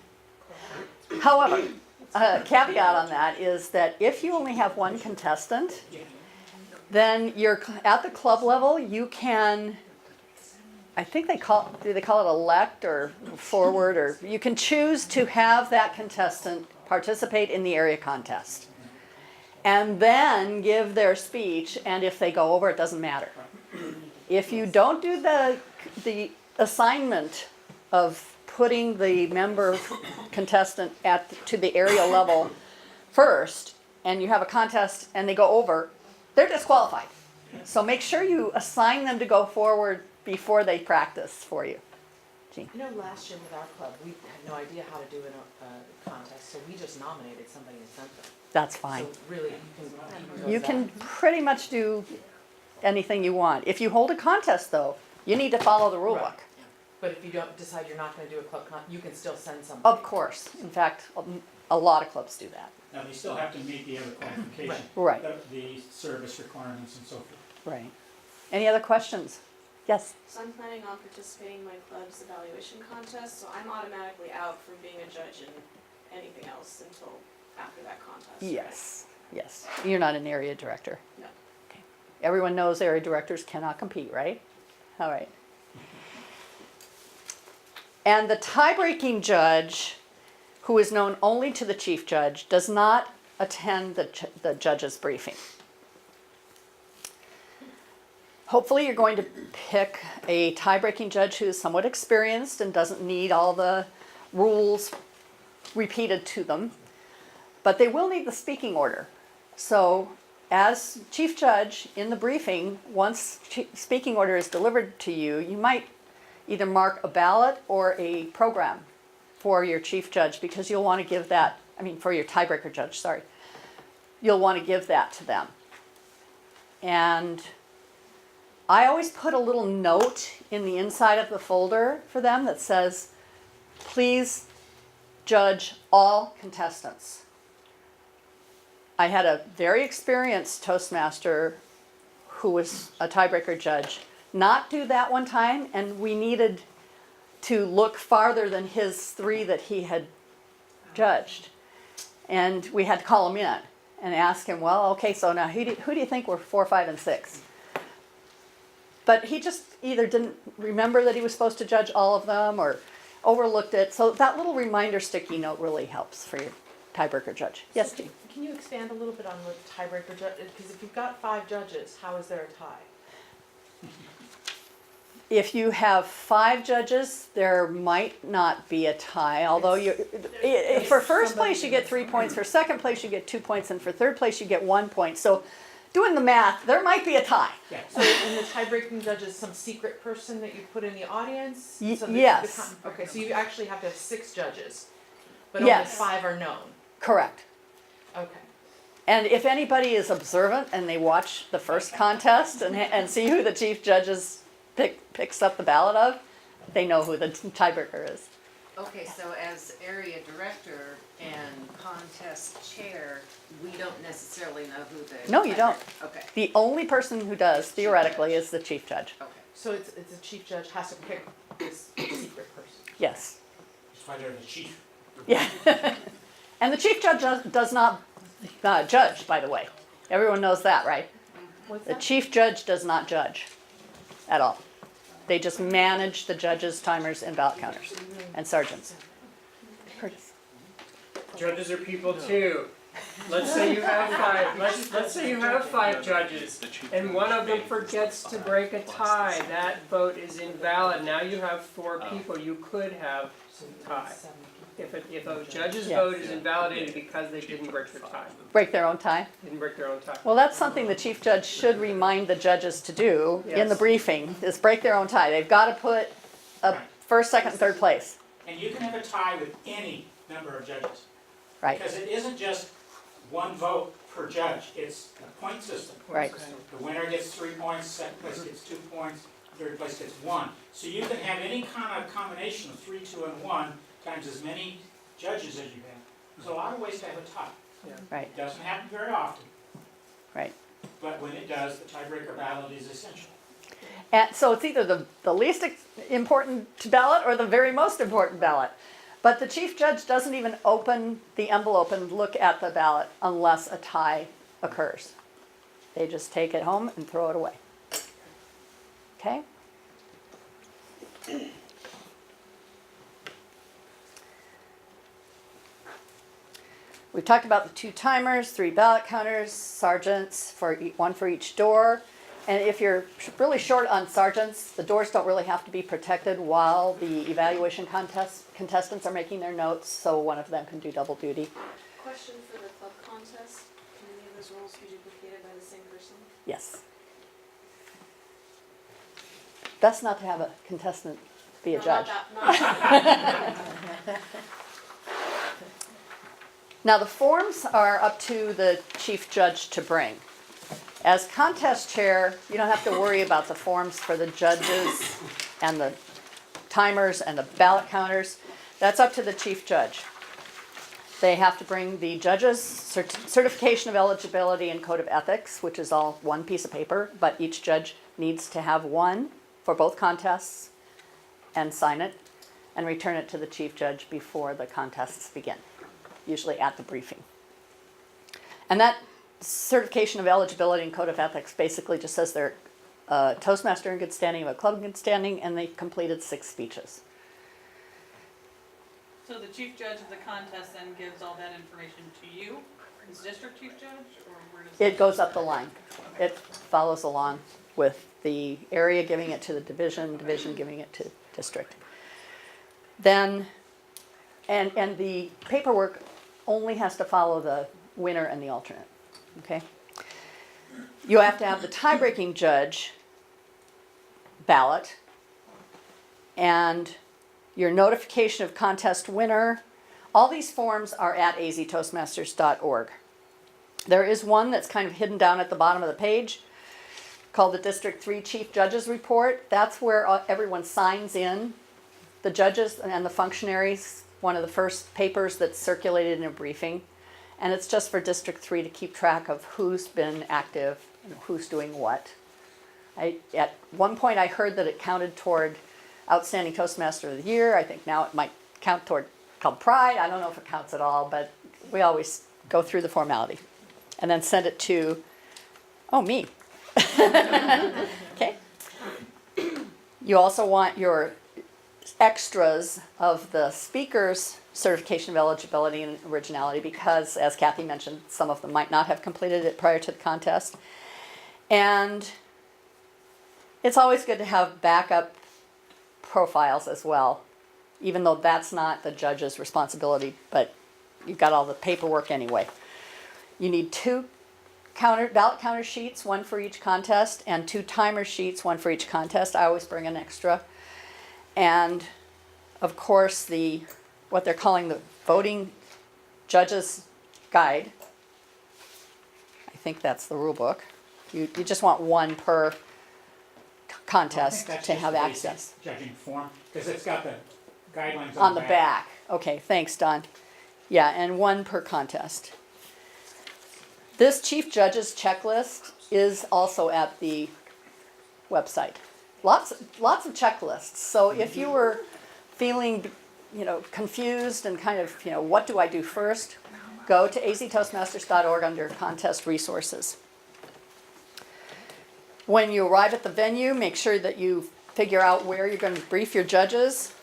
However, a caveat on that is that if you only have 1 contestant, then you're, at the club level, you can, I think do they call it elect or forward, or you can choose to have that contestant participate in the area contest. And then give their speech, and if they go over, it doesn't matter. If you don't do the assignment of putting the member contestant to the area level first, and you have a contest and they go over, they're disqualified. So make sure you assign them to go forward before they practice for you. Jean? You know, last year with our club, we had no idea how to do a contest, so we just nominated somebody and sent them. That's fine. So really, You can pretty much do anything you want. If you hold a contest though, you need to follow the rule Right. book. But if you don't decide you're not gonna do a club you can still send somebody. Of course. In fact, a lot of clubs do that. Now, they still have to meet the other qualifications. Right. The service requirements and so forth. Right. Any other questions? Yes? So I'm planning on participating in my club's evaluation contest, so I'm automatically out from being a judge in anything else until after that contest. right? Yes. Yes. You're not an area director. No. Okay. Everyone knows area directors cannot compete, right? All right. And the tie-breaking judge, who is known only to the chief judge, does not attend the judge's briefing. Hopefully you're going to pick a tie-breaking judge who is somewhat experienced and doesn't need all the rules repeated to them. But they will need the speaking order. So as chief judge in the briefing, once speaking order is delivered to you, you might either mark a ballot or a program for your chief judge, because you'll want to give that, for your tiebreaker judge, sorry. You'll want to give that to them. And I always put a little note in the inside of the folder for them that says, please judge all contestants. I had a very experienced Toastmaster who was a tiebreaker judge not do that one time, and we needed to look farther than his 3 that he had judged. And we had to call him in and ask him, well, okay, so now who do you think were 4, 5, and 6? But he just either didn't remember that he was supposed to judge all of them or overlooked it. So that little reminder sticky note really helps for your tiebreaker judge. Yes, Jean? Can you expand a little bit on what tiebreaker judge, because if you've got 5 judges, how is there a tie? If you have 5 judges, there might not be a tie, although for first place you get 3 points, for second place you get 2 points, and for third place you get 1 point. So doing the math, there might be a tie. So in the tiebreaking judge is some secret person that you put in the audience? So Yes. Okay, so you actually have to have 6 judges, but only Yes. 5 are known. Correct. Okay. And if anybody is observant and they watch the first contest and see who the chief judges picks up the ballot of, they know who the tiebreaker is. Okay, so as area director and contest chair, we don't necessarily know who the. No, you don't. Okay. The only person who does, theoretically, is the chief judge. Okay. So it's the chief judge has to pick this secret person. Yes. That's why they're the chief. Yeah. And the chief judge does not judge, by the way. Everyone knows that, right? What's The that? chief judge does not judge at all. They just manage the judges, timers, and ballot counters, and sergeants. Curtis. Judges are people too. Let's say you have 5. Let's say you have 5 judges, and one of them forgets to break a tie. That vote is invalid. Now you have 4 people. You could have some tie. If a judge's Yes. vote is invalidated because they didn't break their tie, Break their own tie? didn't break their own tie. Well, that's something the chief judge should remind the judges to do in the Yes. briefing, is break their own tie. They've got to put a first, second, and third place. And you can have a tie with any number of judges. Right. Because it isn't just one vote per judge, it's a point system. Right. The winner gets 3 points, second place gets 2 points, third place gets 1. So you can have any kind of combination of 3, 2, and 1 times as many judges as you have. There's a lot of ways to have a tie. Right. It doesn't happen very often, Right. but when it does, the tiebreaker ballot is essential. And so it's either the least important ballot or the very most important ballot. But the chief judge doesn't even open the envelope and look at the ballot unless a tie occurs. They just take it home and throw it away. Okay? We've talked about the 2 timers, 3 ballot counters, sergeants, one for each door. And if you're really short on sergeants, the doors don't really have to be protected while the evaluation contestants are making their notes, so one of them can do double duty. Question for the club contest, can any of those roles be duplicated by the same person? Yes. Best not to have a contestant be a No, judge. not that. Now, the forms are up to the chief judge to bring. As contest chair, you don't have to worry about the forms for the judges and the timers and the ballot counters. That's up to the chief judge. They have to bring the judge's certification of eligibility and code of ethics, which is all one piece of paper, but each judge needs to have one for both contests and sign it and return it to the chief judge before the contests begin, usually at the briefing. And that certification of eligibility and code of ethics basically just says they're a Toastmaster in good standing, a club in good standing, and they completed 6 speeches. So the chief judge of the contest then gives all that information to you, as district chief judge, or where does? It goes up the line. It follows along with the area giving it to the division, division giving it to district. Then, and the paperwork only has to follow the winner and the alternate, okay? You have to have the tie-breaking judge ballot and your notification of contest winner. All these forms are at aztoastmasters.org. There is one that's kind of hidden down at the bottom of the page called the District 3 Chief Judges Report. That's where everyone signs in, the judges and the functionaries, one of the first papers that's circulated in a briefing. And it's just for District 3 to keep track of who's been active and who's doing what. At one point I heard that it counted toward Outstanding Toastmaster of the Year. I think now it might count toward Club Pride. I don't know if it counts at all, but we always go through the formality. And then send it to, oh, me. Okay. You also want your extras of the speaker's certification of eligibility and originality because, as Kathy mentioned, some of them might not have completed it prior to the contest. And it's always good to have backup profiles as well, even though that's not the judge's responsibility, but you've got all the paperwork anyway. You need 2 ballot counter sheets, 1 for each contest, and 2 timer sheets, 1 for each contest. I always bring an extra. And of course, what they're calling the voting judges guide. I think that's the rule book. You just want 1 per contest to have access. Judging form, because it's got the guidelines On the back. Okay, thanks, Don. Yeah, and 1 per contest. This chief judge's checklist is also at the website. Lots of checklists. So if you were feeling, confused and kind of, what do I do first? Go to aztoastmasters.org under contest resources. When you arrive at the venue, make sure that you figure out where you're going to brief your judges.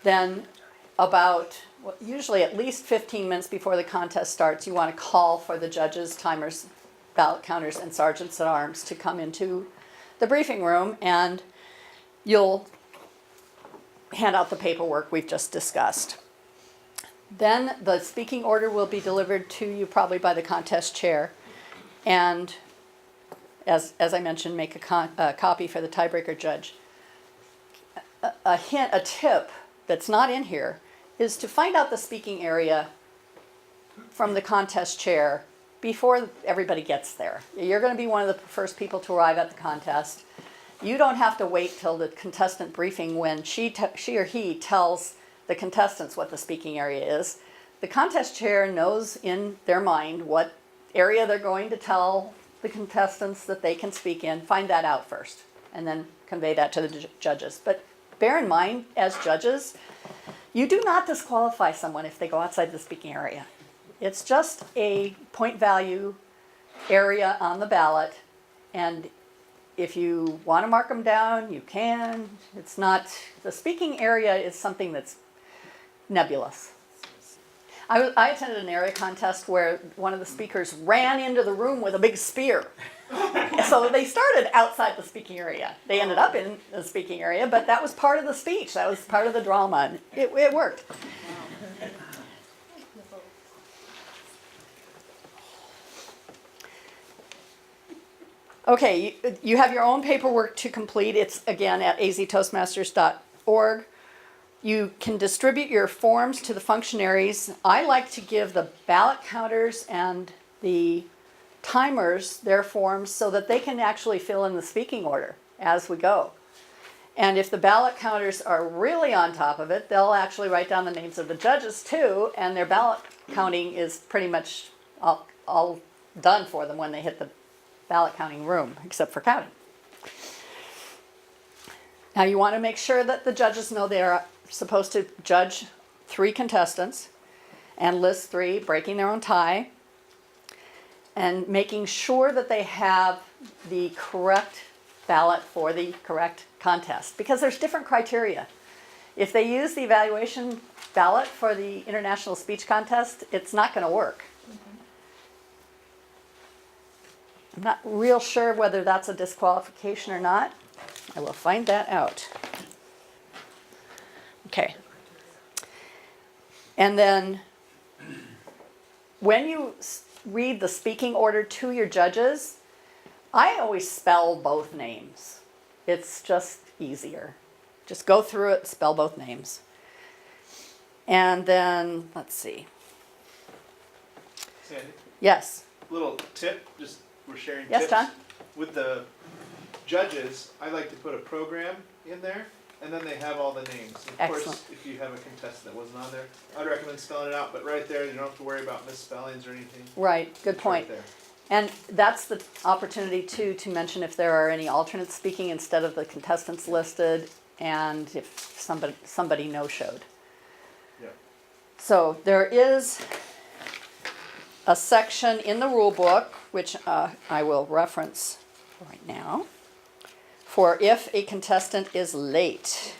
Then usually at least 15 minutes before the contest starts, you want to call for the judges, timers, ballot counters, and sergeants at arms to come into the briefing room, and you'll hand out the paperwork we've just discussed. Then the speaking order will be delivered to you probably by the contest chair, and as I mentioned, make a copy for the tiebreaker judge. A tip that's not in here is to find out the speaking area from the contest chair before everybody gets there. You're going to be one of the first people to arrive at the contest. You don't have to wait till the contestant briefing when she or he tells the contestants what the speaking area is. The contest chair knows in their mind what area they're going to tell the contestants that they can speak in. Find that out first and then convey that to the judges. But bear in mind, as judges, you do not disqualify someone if they go outside the speaking area. It's just a point value area on the ballot, and if you want to mark them down, you can. It's not, the speaking area is something that's nebulous. I attended an area contest where one of the speakers ran into the room with a big spear. So they started outside the speaking area. They ended up in the speaking area, but that was part of the speech. That was part of the drama, and it worked. Okay, you have your own paperwork to complete. It's, again, at aztoastmasters.org. You can distribute your forms to the functionaries. I like to give the ballot counters and the timers their forms so that they can actually fill in the speaking order as we go. And if the ballot counters are really on top of it, they'll actually write down the names of the judges too, and their ballot counting is pretty much all done for them when they hit the ballot counting room, except for counting. Now you want to make sure that the judges know they are supposed to judge 3 contestants and list 3, breaking their own tie, and making sure that they have the correct ballot for the correct contest, because there's different criteria. If they use the evaluation ballot for the international speech contest, it's not going to work. I'm not real sure whether that's a disqualification or not. I will find that out. Okay. And then when you read the speaking order to your judges, I always spell both names. It's just easier. Just go through it, spell both names. And then, let's see. Sandy, Yes. little tip, just we're sharing Yes, tips. Don? With the judges, I like to put a program in there, and then they have all the names. Of Excellent. course, if you have a contestant that wasn't on there, I'd recommend spelling it out, but right there, you don't have to worry about misspellings or anything. Right, good It's point. right there. And that's the opportunity too to mention if there are any alternates speaking instead of the contestants listed, and if somebody no-showed. Yep. So there is a section in the rule book, which I will reference right now, for if a contestant is late.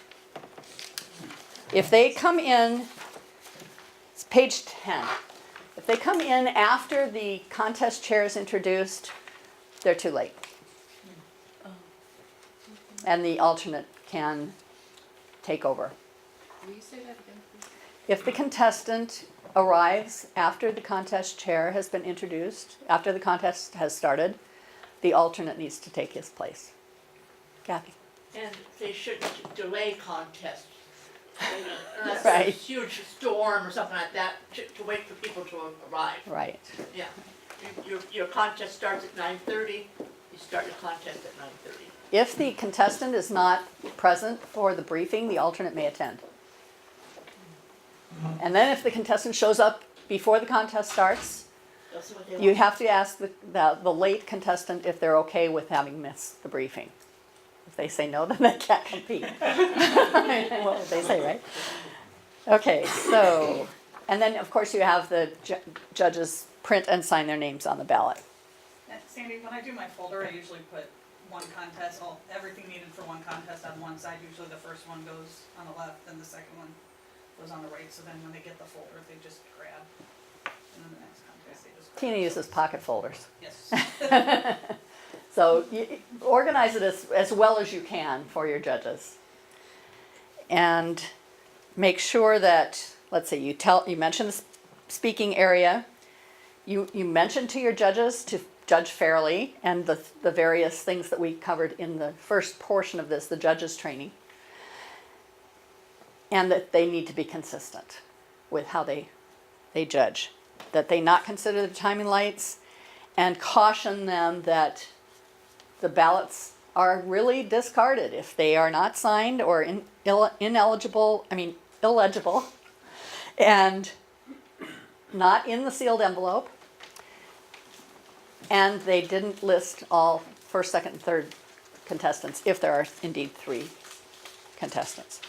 If they come in, it's page 10. If they come in after the contest chair is introduced, they're too late. And the alternate can take over. Will you say that again, please? If the contestant arrives after the contest chair has been introduced, after the contest has started, the alternate needs to take his place. Kathy? And they shouldn't delay contests. Unless Right. there's a huge storm or something like that, to wait for people to arrive. Right. Yeah. Your contest starts at 9:30, you start your contest at 9:30. If the contestant is not present for the briefing, the alternate may attend. And then if the contestant shows up before the contest starts, That's what they you want. have to ask the late contestant if they're okay with having missed the briefing. If they say no, then they can't compete. Well, they say, right? Okay, so, and then of course you have the judges print and sign their names on the ballot. And Sandy, when I do my folder, I usually put one contest, everything needed for one contest on one side. Usually the first one goes on the left, then the second one goes on the right. So then when they get the folder, they just grab. And then the next contest, they just grab. Tina uses pocket folders. Yes. So you organize it as well as you can for your judges. And make sure that, let's see, you mention the speaking area. You mention to your judges to judge fairly, and the various things that we covered in the first portion of this, the judges training. And that they need to be consistent with how they judge. That they not consider the timing lights, and caution them that the ballots are really discarded if they are not signed or illegible, and not in the sealed envelope, and they didn't list all first, second, and third contestants, if there are indeed 3 contestants.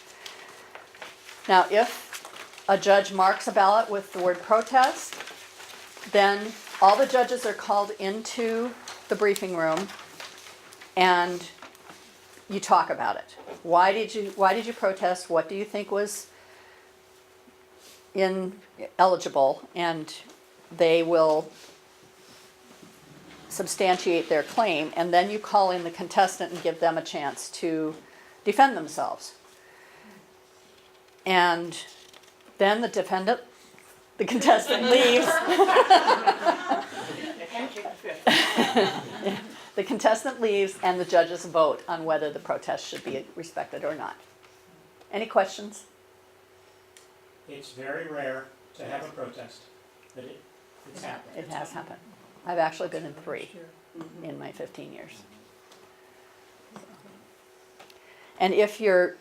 Now, if a judge marks a ballot with the word protest, then all the judges are called into the briefing room and you talk about it. Why did you protest? What do you think was ineligible? And they will substantiate their claim, and then you call in the contestant and give them a chance to defend themselves. And then the contestant leaves. The contestant leaves and the judges vote on whether the protest should be respected or not. Any questions? It's very rare to have a protest, but it's happened. It has happened. I've actually been in 3 in my 15 years. And if you're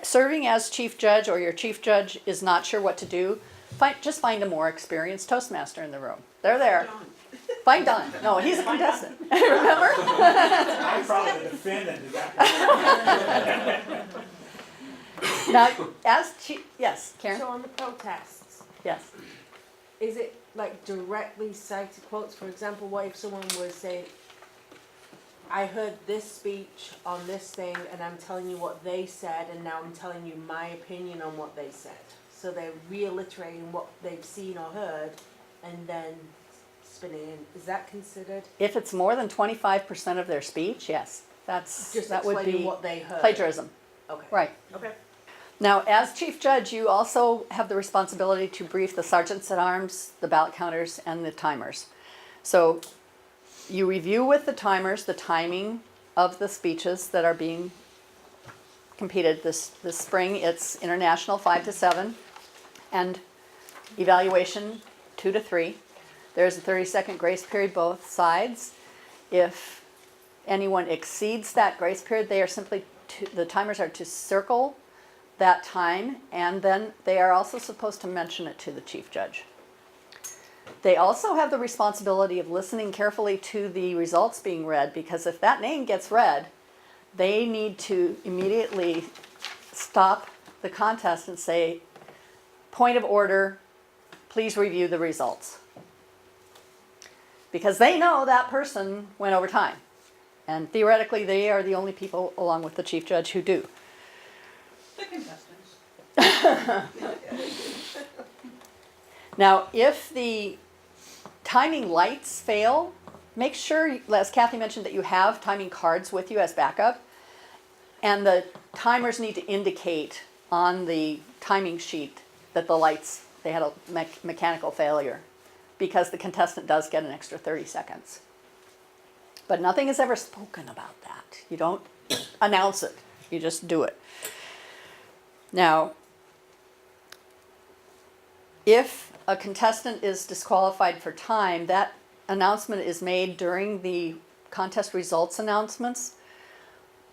serving as chief judge or your chief judge is not sure what to do, just find a more experienced Toastmaster in the room. They're there. Find Don. No, he's a contestant. Remember? I'm probably the defendant in that. Now, as chief, yes, Karen? So on the protests, Yes. is it like directly cited quotes? For example, what if someone was saying, I heard this speech on this thing and I'm telling you what they said and now I'm telling you my opinion on what they said. So they're reiterating what they've seen or heard and then spinning in. Is that considered? If it's more than 25% of their speech, yes. Just That would explaining be what they heard? plagiarism. Okay. Right. Okay. Now, as chief judge, you also have the responsibility to brief the sergeants at arms, the ballot counters, and the timers. So you review with the timers the timing of the speeches that are being competed this spring. It's international 5 to 7 and evaluation 2 to 3. There's a 30-second grace period both sides. If anyone exceeds that grace period, they are simply the timers are to circle that time, and then they are also supposed to mention it to the chief judge. They also have the responsibility of listening carefully to the results being read, because if that name gets read, they need to immediately stop the contest and say, point of order, please review the results. Because they know that person went over time. And theoretically, they are the only people, along with the chief judge, who do. The contestants. Now, if the timing lights fail, make sure, as Kathy mentioned, that you have timing cards with you as backup. And the timers need to indicate on the timing sheet that the lights, they had a mechanical failure, because the contestant does get an extra 30 seconds. But nothing is ever spoken about that. You don't announce it, you just do it. Now, if a contestant is disqualified for time, that announcement is made during the contest results announcements,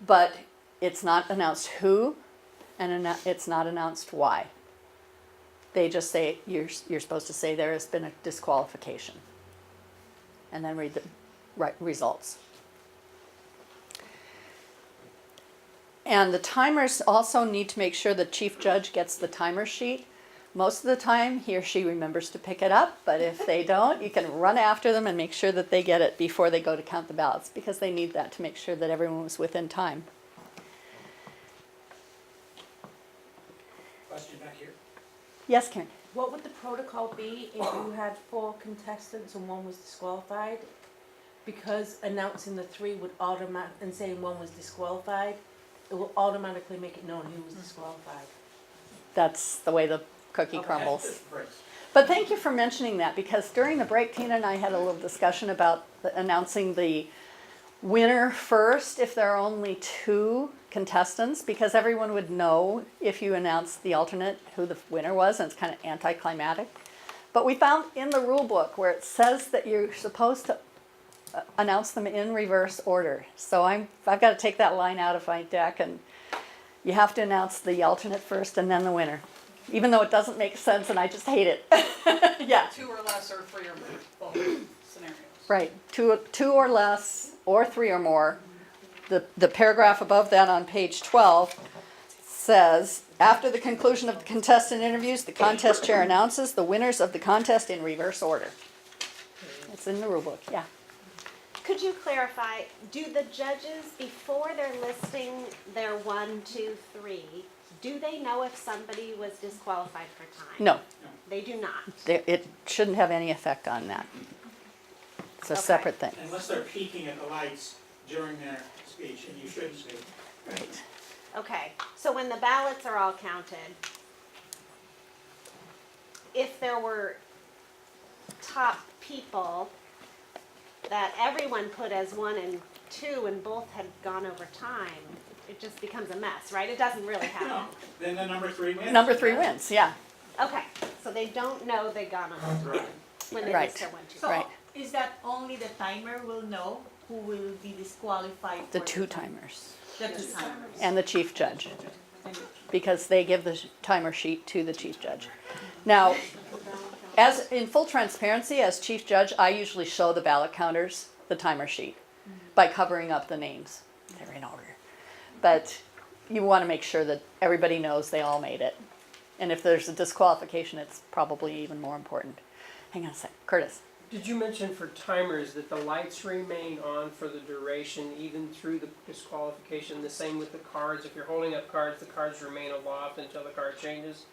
but it's not announced who, and it's not announced why. They just say, you're supposed to say there has been a disqualification, and then read the results. And the timers also need to make sure the chief judge gets the timer sheet. Most of the time, he or she remembers to pick it up, but if they don't, you can run after them and make sure that they get it before they go to count the ballots, because they need that to make sure that everyone was within time. Question back here. Yes, Karen? What would the protocol be if you had 4 contestants and 1 was disqualified? Because announcing the 3 would and saying 1 was disqualified, it will automatically make it known who was disqualified. That's the way the cookie crumbles. But thank you for mentioning that, because during the break, Tina and I had a little discussion about announcing the winner first if there are only 2 contestants, because everyone would know if you announced the alternate who the winner was, and it's kind of anticlimactic. But we found in the rule book where it says that you're supposed to announce them in reverse order. So I've got to take that line out of my deck, and you have to announce the alternate first and then the winner. Even though it doesn't make sense and I just hate it. Yeah. 2 or less or 3 or more, both scenarios. Right, two or less, or 3 or more. The paragraph above that on page 12 says, after the conclusion of the contestant interviews, the contest chair announces the winners of the contest in reverse order. It's in the rule book, yeah. Could you clarify, do the judges, before they're listing their 1, 2, 3, do they know if somebody was disqualified for time? No, They do not. it shouldn't have any effect on that. It's a Okay. separate thing. Unless they're peeking at the lights during their speech, and you shouldn't be. Right. Okay, so when the ballots are all counted, if there were top people that everyone put as 1 and 2 and both had gone over time, it just becomes a mess, right? It doesn't really happen. No, then the number 3 wins. Number 3 wins, yeah. Okay, so they don't know they got on Right. when they Right. list their 1, 2, So, Right. is that only the timer will know who will be disqualified The for 2 timers The 2 timers. and the chief judge, because they give the timer sheet to the chief judge. Now, as in full transparency, as chief judge, I usually show the ballot counters the timer sheet by covering up the names. They're in order. But you want to make sure that everybody knows they all made it. And if there's a disqualification, it's probably even more important. Hang on a sec. Curtis. Did you mention for timers that the lights remain on for the duration even through the disqualification? The same with the cards. If you're holding up cards, the cards remain aloft until the card changes,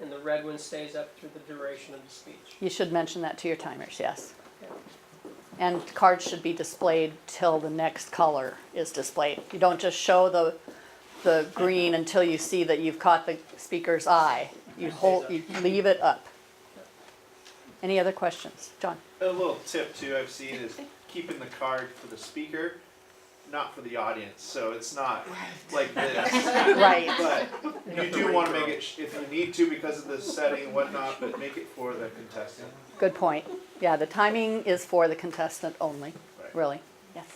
and the red one stays up through the duration of the speech. You should mention that to your timers, yes. And cards should be displayed till the next color is displayed. You don't just show the green until you see that you've caught the speaker's eye. You leave it up. Any other questions? John? A little tip too I've seen is keeping the card for the speaker, not for the audience. So it's not like this. Right. But you do want to make it, if you need to because of the setting and whatnot, but make it for the contestant. Good point. Yeah, the timing is for the contestant only, Right. really. Yes.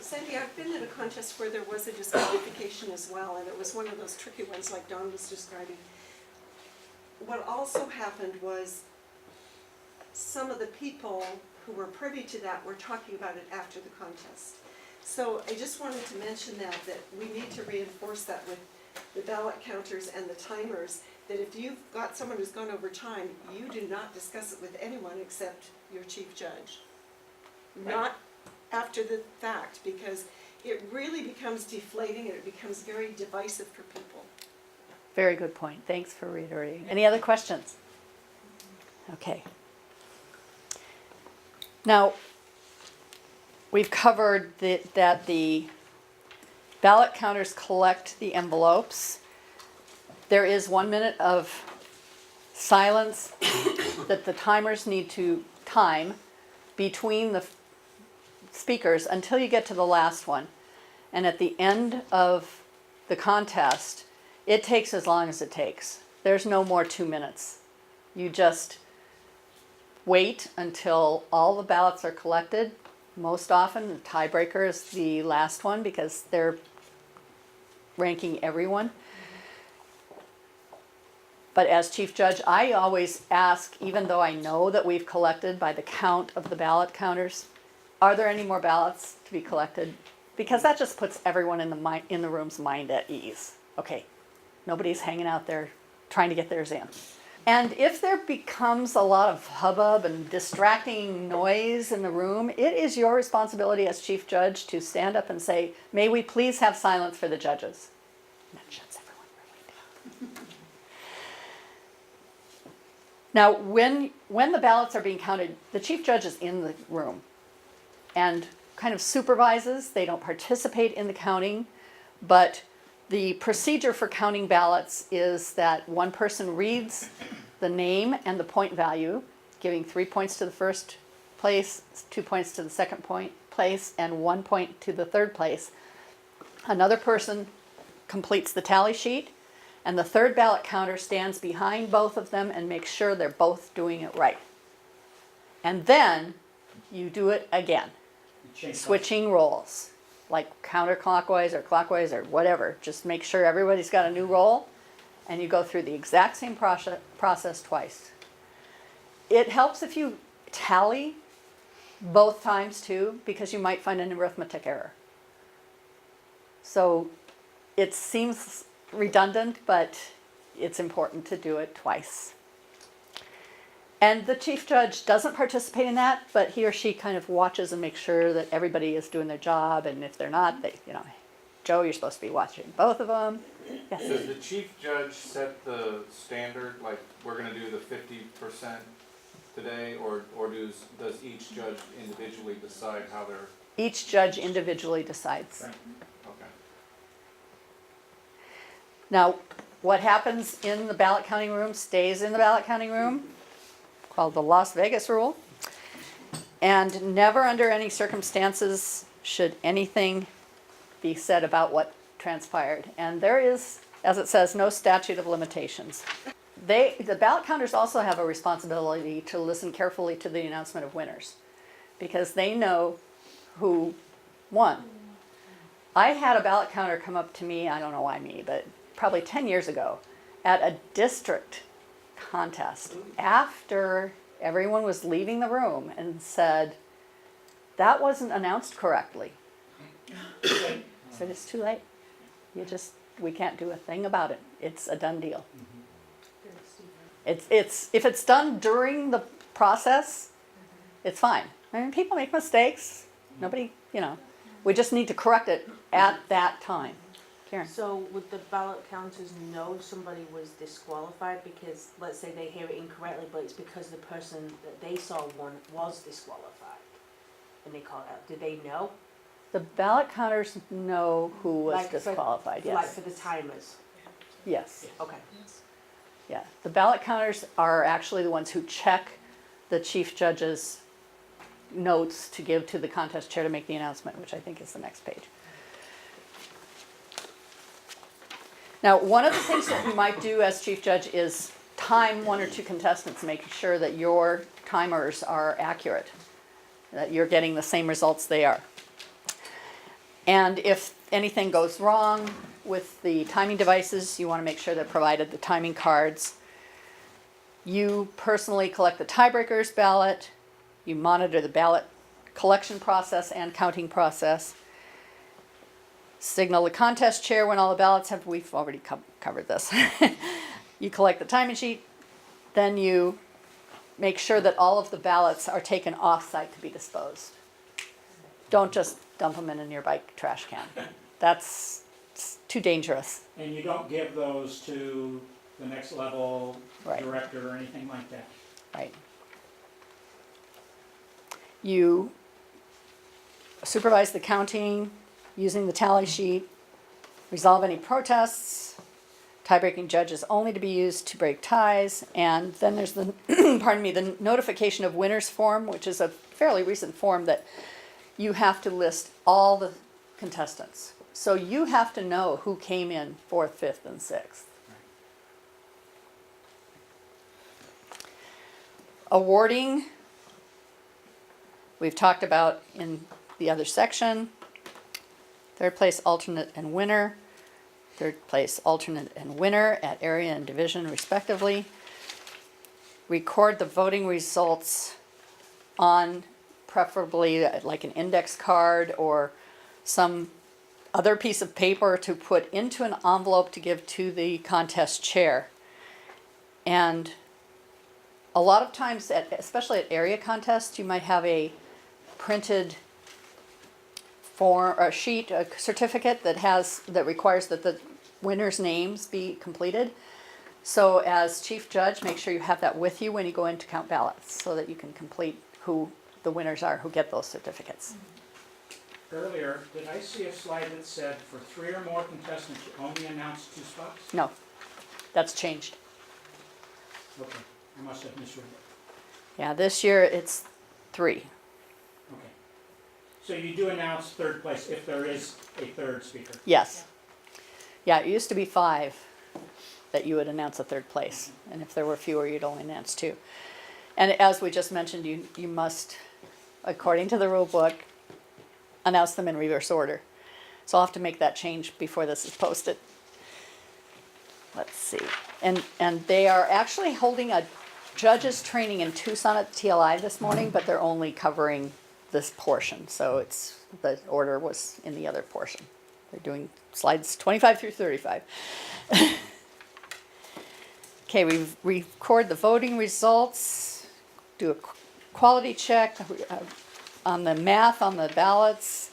Sandy, I've been at a contest where there was a disqualification as well, and it was one of those tricky ones like Dawn was describing. What also happened was some of the people who were privy to that were talking about it after the contest. So I just wanted to mention that we need to reinforce that the ballot counters and the timers, that if you've got someone who's gone over time, you do not discuss it with anyone except your chief judge. Not after the fact, because it really becomes deflating and it becomes very divisive for people. Very good point. Thanks for reiterating. Any other questions? Okay. Now, we've covered that the ballot counters collect the envelopes. There is 1 minute of silence that the timers need to time between the speakers until you get to the last one. And at the end of the contest, it takes as long as it takes. There's no more 2 minutes. You just wait until all the ballots are collected. Most often, the tiebreaker is the last one because they're ranking everyone. But as chief judge, I always ask, even though I know that we've collected by the count of the ballot counters, are there any more ballots to be collected? Because that just puts everyone in the room's mind at ease. Okay, nobody's hanging out there trying to get theirs in. And if there becomes a lot of hubbub and distracting noise in the room, it is your responsibility as chief judge to stand up and say, may we please have silence for the judges. And that shuts everyone really down. Now, when the ballots are being counted, the chief judge is in the room and kind of supervises. They don't participate in the counting, but the procedure for counting ballots is that one person reads the name and the point value, giving 3 points to the first place, 2 points to the second place, and 1 point to the third place. Another person completes the tally sheet, and the third ballot counter stands behind both of them and makes sure they're both doing it right. And then you do it again, switching roles, like counterclockwise or clockwise or whatever. Just make sure everybody's got a new role, and you go through the exact same process twice. It helps if you tally both times too, because you might find an arithmetic error. So it seems redundant, but it's important to do it twice. And the chief judge doesn't participate in that, but he or she kind of watches and makes sure that everybody is doing their job, and if they're not, they, Joe, you're supposed to be watching both of them. Yes. Does the chief judge set the standard, like we're gonna do the 50% today, or does each judge individually decide how they're? Each judge individually decides. Okay. Now, what happens in the ballot counting room stays in the ballot counting room, called the Las Vegas rule. And never under any circumstances should anything be said about what transpired. And there is, as it says, no statute of limitations. The ballot counters also have a responsibility to listen carefully to the announcement of winners, because they know who won. I had a ballot counter come up to me, I don't know why me, but probably 10 years ago, at a district contest after everyone was leaving the room and said, that wasn't announced correctly. I said, it's too late. We can't do a thing about it. It's a done deal. If it's done during the process, it's fine. I mean, people make mistakes. Nobody, we just need to correct it at that time. Karen. So would the ballot counters know somebody was disqualified because, let's say they hear it incorrectly, but it's because the person that they saw won was disqualified, and they call it out? Do they know? The ballot counters know who was disqualified, yes. Like for the timers? Yes. Okay. Yeah, the ballot counters are actually the ones who check the chief judge's notes to give to the contest chair to make the announcement, which I think is the next page. Now, one of the things that you might do as chief judge is time 1 or 2 contestants, making sure that your timers are accurate, that you're getting the same results they are. And if anything goes wrong with the timing devices, you want to make sure they're provided the timing cards. You personally collect the tiebreaker's ballot. You monitor the ballot collection process and counting process. Signal the contest chair when all the ballots have, we've already covered this. You collect the timing sheet, then you make sure that all of the ballots are taken off-site to be disposed. Don't just dump them in a nearby trash can. That's too dangerous. And you don't give those to the next level Right. director or anything like that? Right. You supervise the counting using the tally sheet, resolve any protests, tie-breaking judges only to be used to break ties, and then there's the, pardon me, the notification of winners form, which is a fairly recent form that you have to list all the contestants. So you have to know who came in 4th, 5th, and 6th. Awarding, we've talked about in the other section. 3rd place alternate and winner. 3rd place alternate and winner at area and division respectively. Record the voting results on preferably like an index card or some other piece of paper to put into an envelope to give to the contest chair. And a lot of times, especially at area contests, you might have a printed form or a sheet, a certificate that requires that the winners' names be completed. So as chief judge, make sure you have that with you when you go in to count ballots so that you can complete who the winners are, who get those certificates. Earlier, did I see a slide that said for 3 or more contestants, you only announce 2 spots? No, that's changed. Okay, I must have misread it. Yeah, this year it's 3. Okay. So you do announce 3rd place if there is a 3rd speaker? Yes. Yeah, it used to be 5 that you would announce a 3rd place. And if there were fewer, you'd only announce 2. And as we just mentioned, you must, according to the rule book, announce them in reverse order. So I'll have to make that change before this is posted. Let's see. And they are actually holding a judges training in Tucson at the TLI this morning, but they're only covering this portion. So the order was in the other portion. They're doing slides 25 through 35. Okay, we record the voting results, do a quality check on the math on the ballots,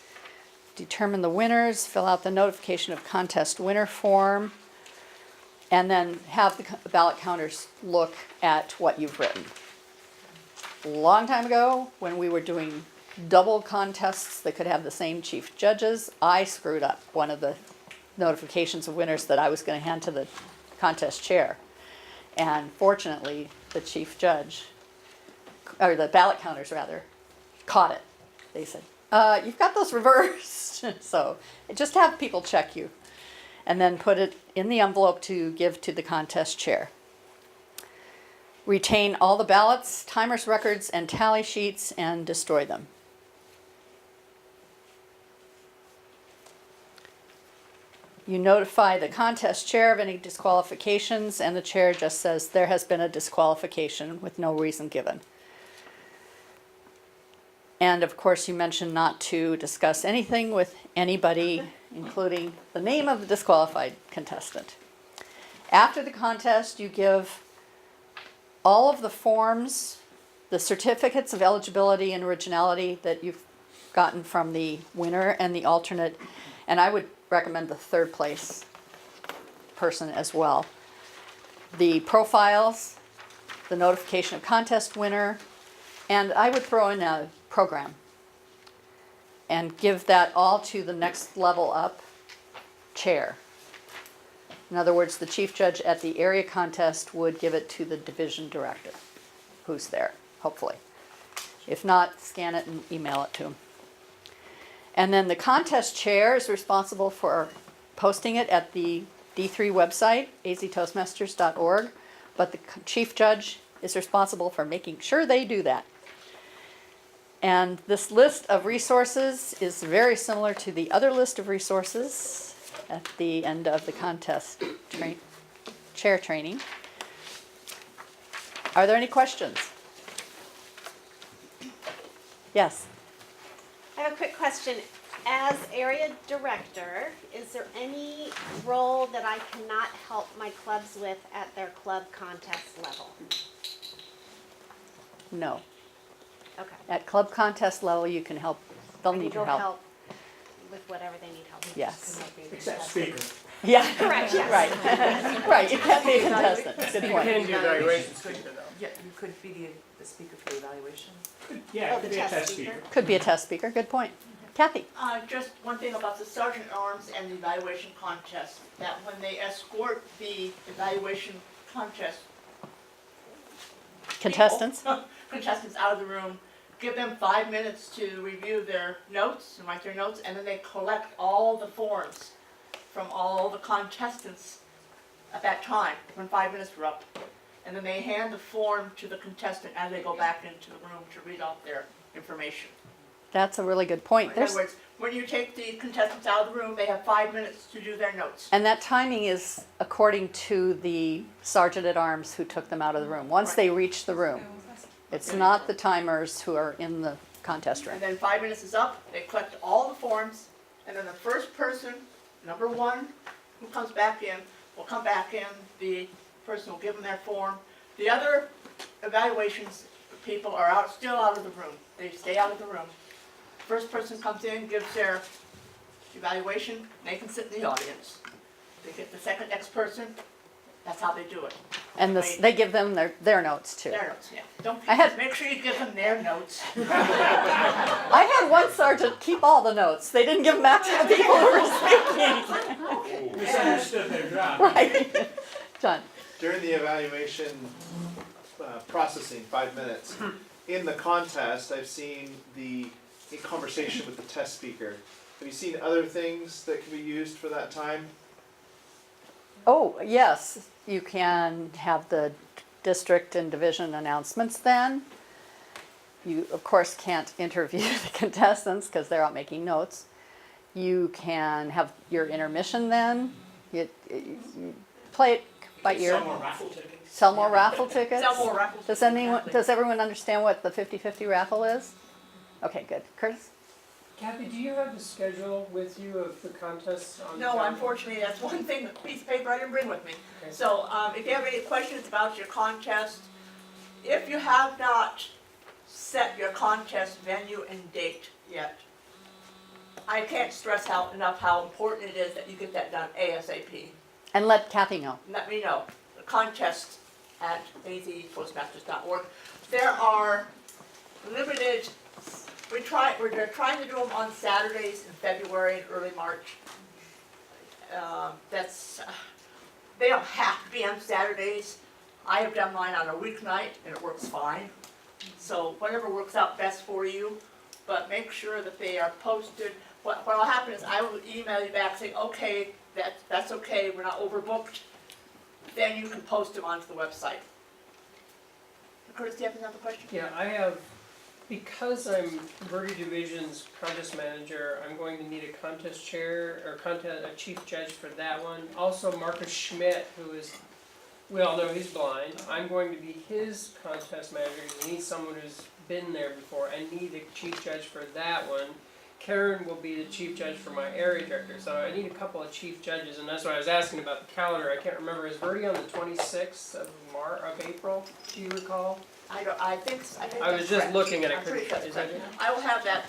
determine the winners, fill out the notification of contest winner form, and then have the ballot counters look at what you've written. A long time ago, when we were doing double contests that could have the same chief judges, I screwed up one of the notifications of winners that I was going to hand to the contest chair. And fortunately, the chief judge, or the ballot counters rather, caught it. They said, you've got those reversed. So just have people check you. And then put it in the envelope to give to the contest chair. Retain all the ballots, timers, records, and tally sheets, and destroy them. You notify the contest chair of any disqualifications, and the chair just says there has been a disqualification with no reason given. And of course, you mentioned not to discuss anything with anybody, including the name of the disqualified contestant. After the contest, you give all of the forms, the certificates of eligibility and originality that you've gotten from the winner and the alternate, and I would recommend the 3rd place person as well. The profiles, the notification of contest winner, and I would throw in a program and give that all to the next level up chair. In other words, the chief judge at the area contest would give it to the division director, who's there, hopefully. If not, scan it and email it to him. And then the contest chair is responsible for posting it at the D3 website, aztoastmasters.org, but the chief judge is responsible for making sure they do that. And this list of resources is very similar to the other list of resources at the end of the contest chair training. Are there any questions? Yes. I have a quick question. as area director, is there any role that I cannot help my clubs with at their club contest level? No. Okay. At club contest level, you can help, they'll I can need go your help. with whatever they need help with. Yes. Except speaker. Yeah. Correct, yes. Right. Right, you can't be a contestant. Good You point. can do evaluation speaker though. Yeah, you could be the speaker for the evaluation. Yeah, Oh, it the could be a test test speaker. speaker. Could be a test speaker, good point. Kathy? Just one thing about the sergeant at arms and the evaluation contest, that when they escort the evaluation contest Contestants? contestants out of the room, give them 5 minutes to review their notes and write their notes, and then they collect all the forms from all the contestants at that time, when 5 minutes were up. And then they hand the form to the contestant as they go back into the room to read off their information. That's a really good point. In There's, other words, when you take the contestants out of the room, they have 5 minutes to do their notes. and that timing is according to the sergeant at arms who took them out of the room, once they reach the room. It's not the timers who are in the contest room. And then 5 minutes is up, they collect all the forms, and then the first person, number one, who comes back in, will come back in, the person will give them their form. The other evaluations people are out, still out of the room, they stay out of the room. First person comes in, gives their evaluation, they can sit in the audience. They get the second next person, that's how they do it. And they give them their notes too. Their notes, yeah. Don't, I had- make sure you give them their notes. I had one sergeant keep all the notes. They didn't give them back to the people who were speaking. Misunderstood their job. Right. John? During the evaluation processing, 5 minutes, in the contest, I've seen a conversation with the test speaker. Have you seen other things that can be used for that time? Oh, yes, you can have the district and division announcements then. You, of course, can't interview the contestants because they're out making notes. You can have your intermission then. You play it by ear. Sell more raffle tickets. Sell more raffle tickets. Sell more raffle Does tickets, anyone, exactly. does everyone understand what the 50-50 raffle is? Okay, good. Curtis? Kathy, do you have the schedule with you of the contests on the No, calendar? unfortunately, that's one thing, the piece of paper I didn't bring with me. Okay. So, if you have any questions about your contest, if you have not set your contest venue and date yet, I can't stress enough how important it is that you get that done ASAP. And let Kathy know. Let me know. The contest at azpostmasters.org. There are limited, we're trying to do them on Saturdays in February and early March. They don't have to be on Saturdays. I have done mine on a weeknight and it works fine. So whatever works out best for you, but make sure that they are posted. What will happen is I will email you back saying, okay, that's okay, we're not overbooked. Then you can post them onto the website. Curtis, do you have another question? Yeah, I have, because I'm Verde Division's contest manager, I'm going to need a contest chair, or a chief judge for that one. Also Marcus Schmidt, who is, we all know he's blind. I'm going to be his contest manager, because I need someone who's been there before. I need a chief judge for that one. Karen will be the chief judge for my area director, so I need a couple of chief judges, and that's why I was asking about the calendar. I can't remember, is Verde on the 26th of April, do you recall? I think I was that's just correct. looking at it. I'm pretty sure that's Is that correct. it? I will have that,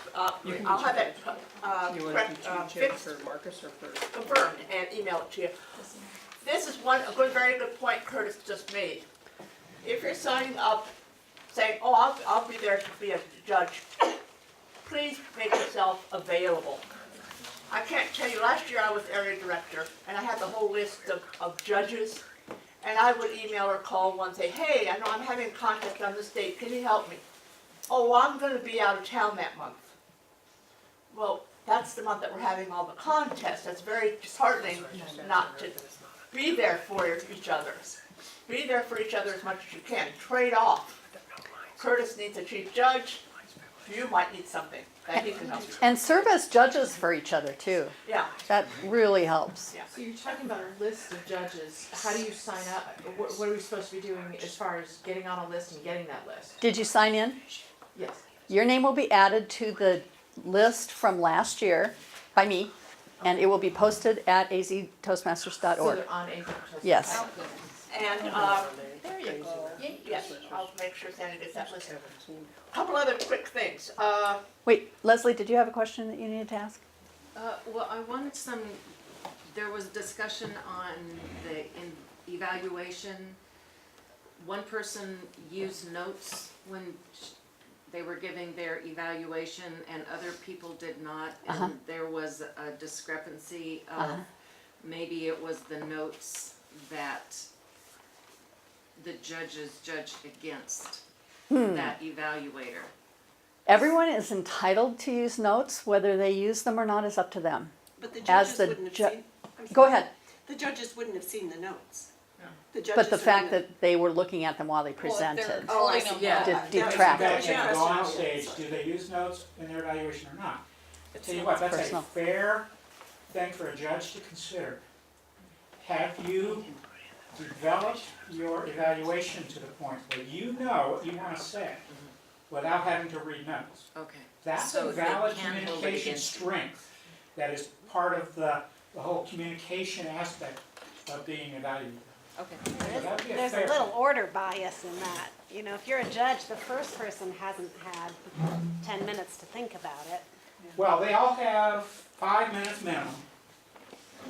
You can I'll be have chief that, You want to be correct, chief judge fixed, for Marcus or for? confirmed, and email it to you. This is a very good point Curtis just made. If you're signing up, saying, oh, I'll be there to be a judge, please make yourself available. I can't tell you, last year I was area director, and I had the whole list of judges, and I would email or call one, say, hey, I know I'm having a contest on this date, can you help me? Oh, well, I'm gonna be out of town that month. Well, that's the month that we're having all the contests, that's very disheartening not to be there for each other. Be there for each other as much as you can, trade off. Curtis needs a chief judge, you might need something that he can help you. And serve as judges for each other too. Yeah. That really helps. Yeah. So you're talking about a list of judges. How do you sign up? What are we supposed to be doing as far as getting on a list and getting that list? Did you sign in? Yes. Your name will be added to the list from last year by me, and it will be posted at So aztoastmasters.org. they're on April. Yes. And, There you go. yes, I'll make sure Sandy gets that list. Couple other quick things. Wait, Leslie, did you have a question that you needed to ask? Well, I wanted there was discussion on the evaluation. One person used notes when they were giving their evaluation and other people did not. And there was a discrepancy of, maybe it was the notes that the judges judged against that evaluator. Everyone is entitled to use notes. Whether they use them or not is up to them. But the As judges the wouldn't have ju- seen. I'm Go sorry. ahead. The judges wouldn't have seen the notes. No. The judges But the are fact gonna- that they were looking at them while they presented. Oh, I see. Did That was detract. a Guys good that go on question. stage, do they use notes in their evaluation or not? I tell you what, that's personal. a fair thing for a judge to consider. Have you developed your evaluation to the point where you know what you want to say without having to read notes? Okay. That's So a they valid can hold it communication against you. strength that is part of the whole communication aspect of being evaluated. Okay. So that'd be a There's fair a little thing. order bias in that. You know, if you're a judge, the first person hasn't had 10 minutes to think about it. Well, they all have 5 minutes minimum.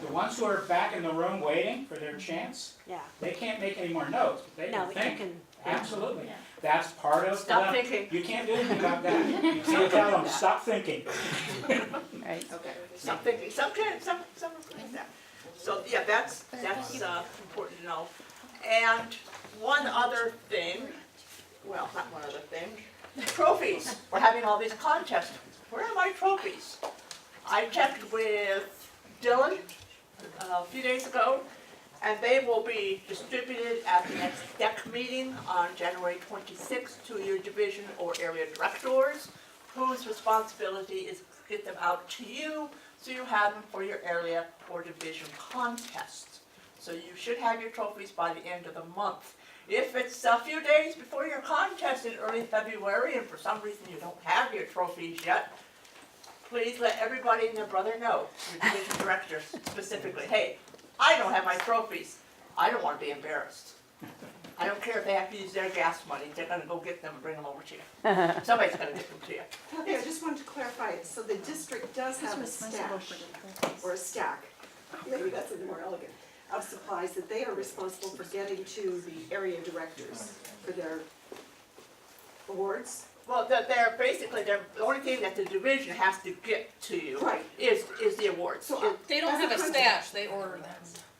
The ones who are back in the room waiting for their chance, Yeah. they can't make any more notes, but they No, can but you think. can. Absolutely. That's part of Stop the, thinking. you can't do anything about that. You can't tell them, stop thinking. Right. Okay, stop thinking, some like that. So, yeah, that's important to know. And one other thing, well, not one other thing, trophies. We're having all these contests. Where are my trophies? I checked with Dylan a few days ago, and they will be distributed at the next DEC meeting on January 26th to your division or area directors, whose responsibility is to get them out to you, so you have them for your area or division contests. So you should have your trophies by the end of the month. If it's a few days before your contest in early February, and for some reason you don't have your trophies yet, please let everybody and their brother know, your division director specifically, hey, I don't have my trophies. I don't want to be embarrassed. I don't care if they have to use their gas money, they're gonna go get them and bring them over to you. Somebody's gonna get them to you. Kathy, I just wanted to clarify, so the district does have a stash, or a stack, maybe that's a more elegant, of supplies that they are responsible for getting to the area directors for their awards? Well, they're basically, the only thing that the division has to get to you Right. is the awards. So, They don't As a have a concept. stash, they order them.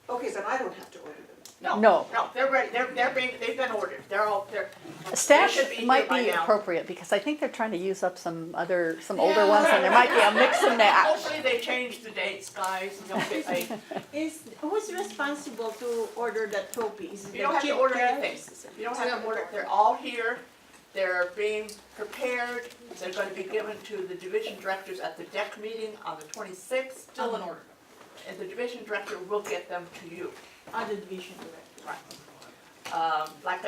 okay, but I don't have to order them. No. They're ready, they've been ordered, Stash They should be might here by be now. appropriate because I think they're trying to use up some older ones and there might be a mix and match. Hopefully they change the dates, guys, and don't get late. Who's responsible to order the trophies? You don't have to order anything. You don't have to order, they're all here, they're being prepared, they're gonna be given to the division directors at the DEC meeting on the 26th. Still in order. And the division director will get them to you. Other division director.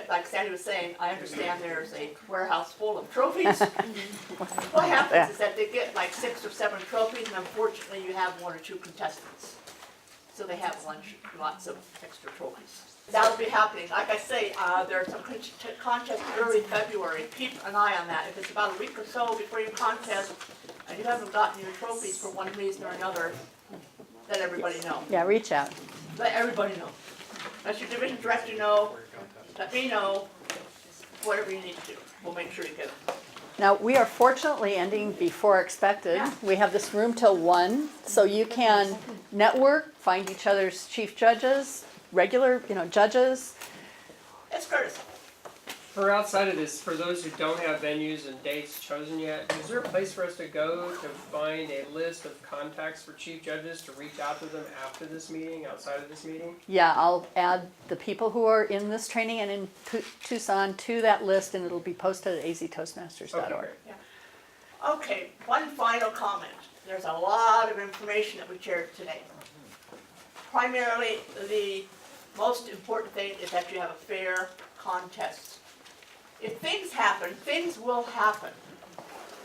Like Sandy was saying, I understand there's a warehouse full of trophies. What happens is that they get like 6 or 7 trophies, and unfortunately you have 1 or 2 contestants. So they have lots of extra trophies. That'll be happening. Like I say, there are some contests early February. Keep an eye on that. If it's about a week or so before your contest, and you haven't gotten your trophies for one reason or another, let everybody know. Yeah, reach out. Let everybody know. Let your division director know, let me know, whatever you need to do. We'll make sure you get them. Now, we are fortunately ending before expected. We have this room till 1, so you can network, find each other's chief judges, regular, judges. It's courtesy. For outside of this, for those who don't have venues and dates chosen yet, is there a place for us to go to find a list of contacts for chief judges to reach out to them after this meeting, outside of this meeting? Yeah, I'll add the people who are in this training and in Tucson to that list, and it'll be posted at aztoastmasters.org. Okay, one final comment. There's a lot of information that we shared today. Primarily, the most important thing is that you have a fair contest. If things happen, things will happen.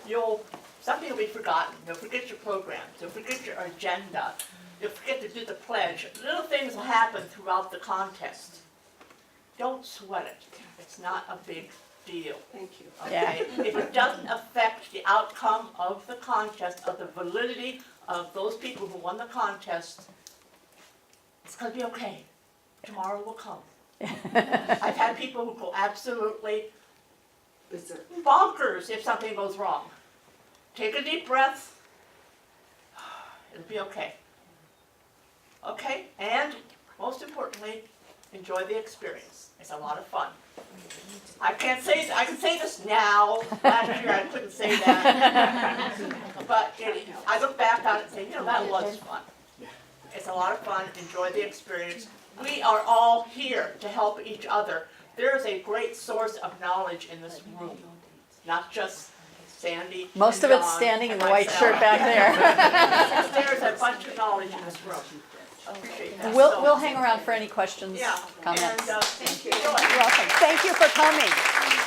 You'll something will be forgotten. You'll forget your programs, you'll forget your agenda, you'll forget to do the pledge. Little things will happen throughout the contest. Don't sweat it. It's not a big deal. Thank you. Okay? If it doesn't affect the outcome of the contest, of the validity of those people who won the contest, it's gonna be okay. Tomorrow will come. I've had people who go absolutely bonkers if something goes wrong. Take a deep breath. It'll be okay. Okay? And most importantly, enjoy the experience. It's a lot of fun. I can say this now. Last year I couldn't say that. But I look back on it and say, you know, that was fun. It's a lot of fun. Enjoy the experience. We are all here to help each other. There is a great source of knowledge in this room, not just Sandy. Most and of it's Dawn standing in and the white myself. shirt back there. There's a bunch of knowledge in this room. Appreciate that. We'll So- hang around for any questions, Yeah, comments. and, thank you. You're welcome. Thank you for coming.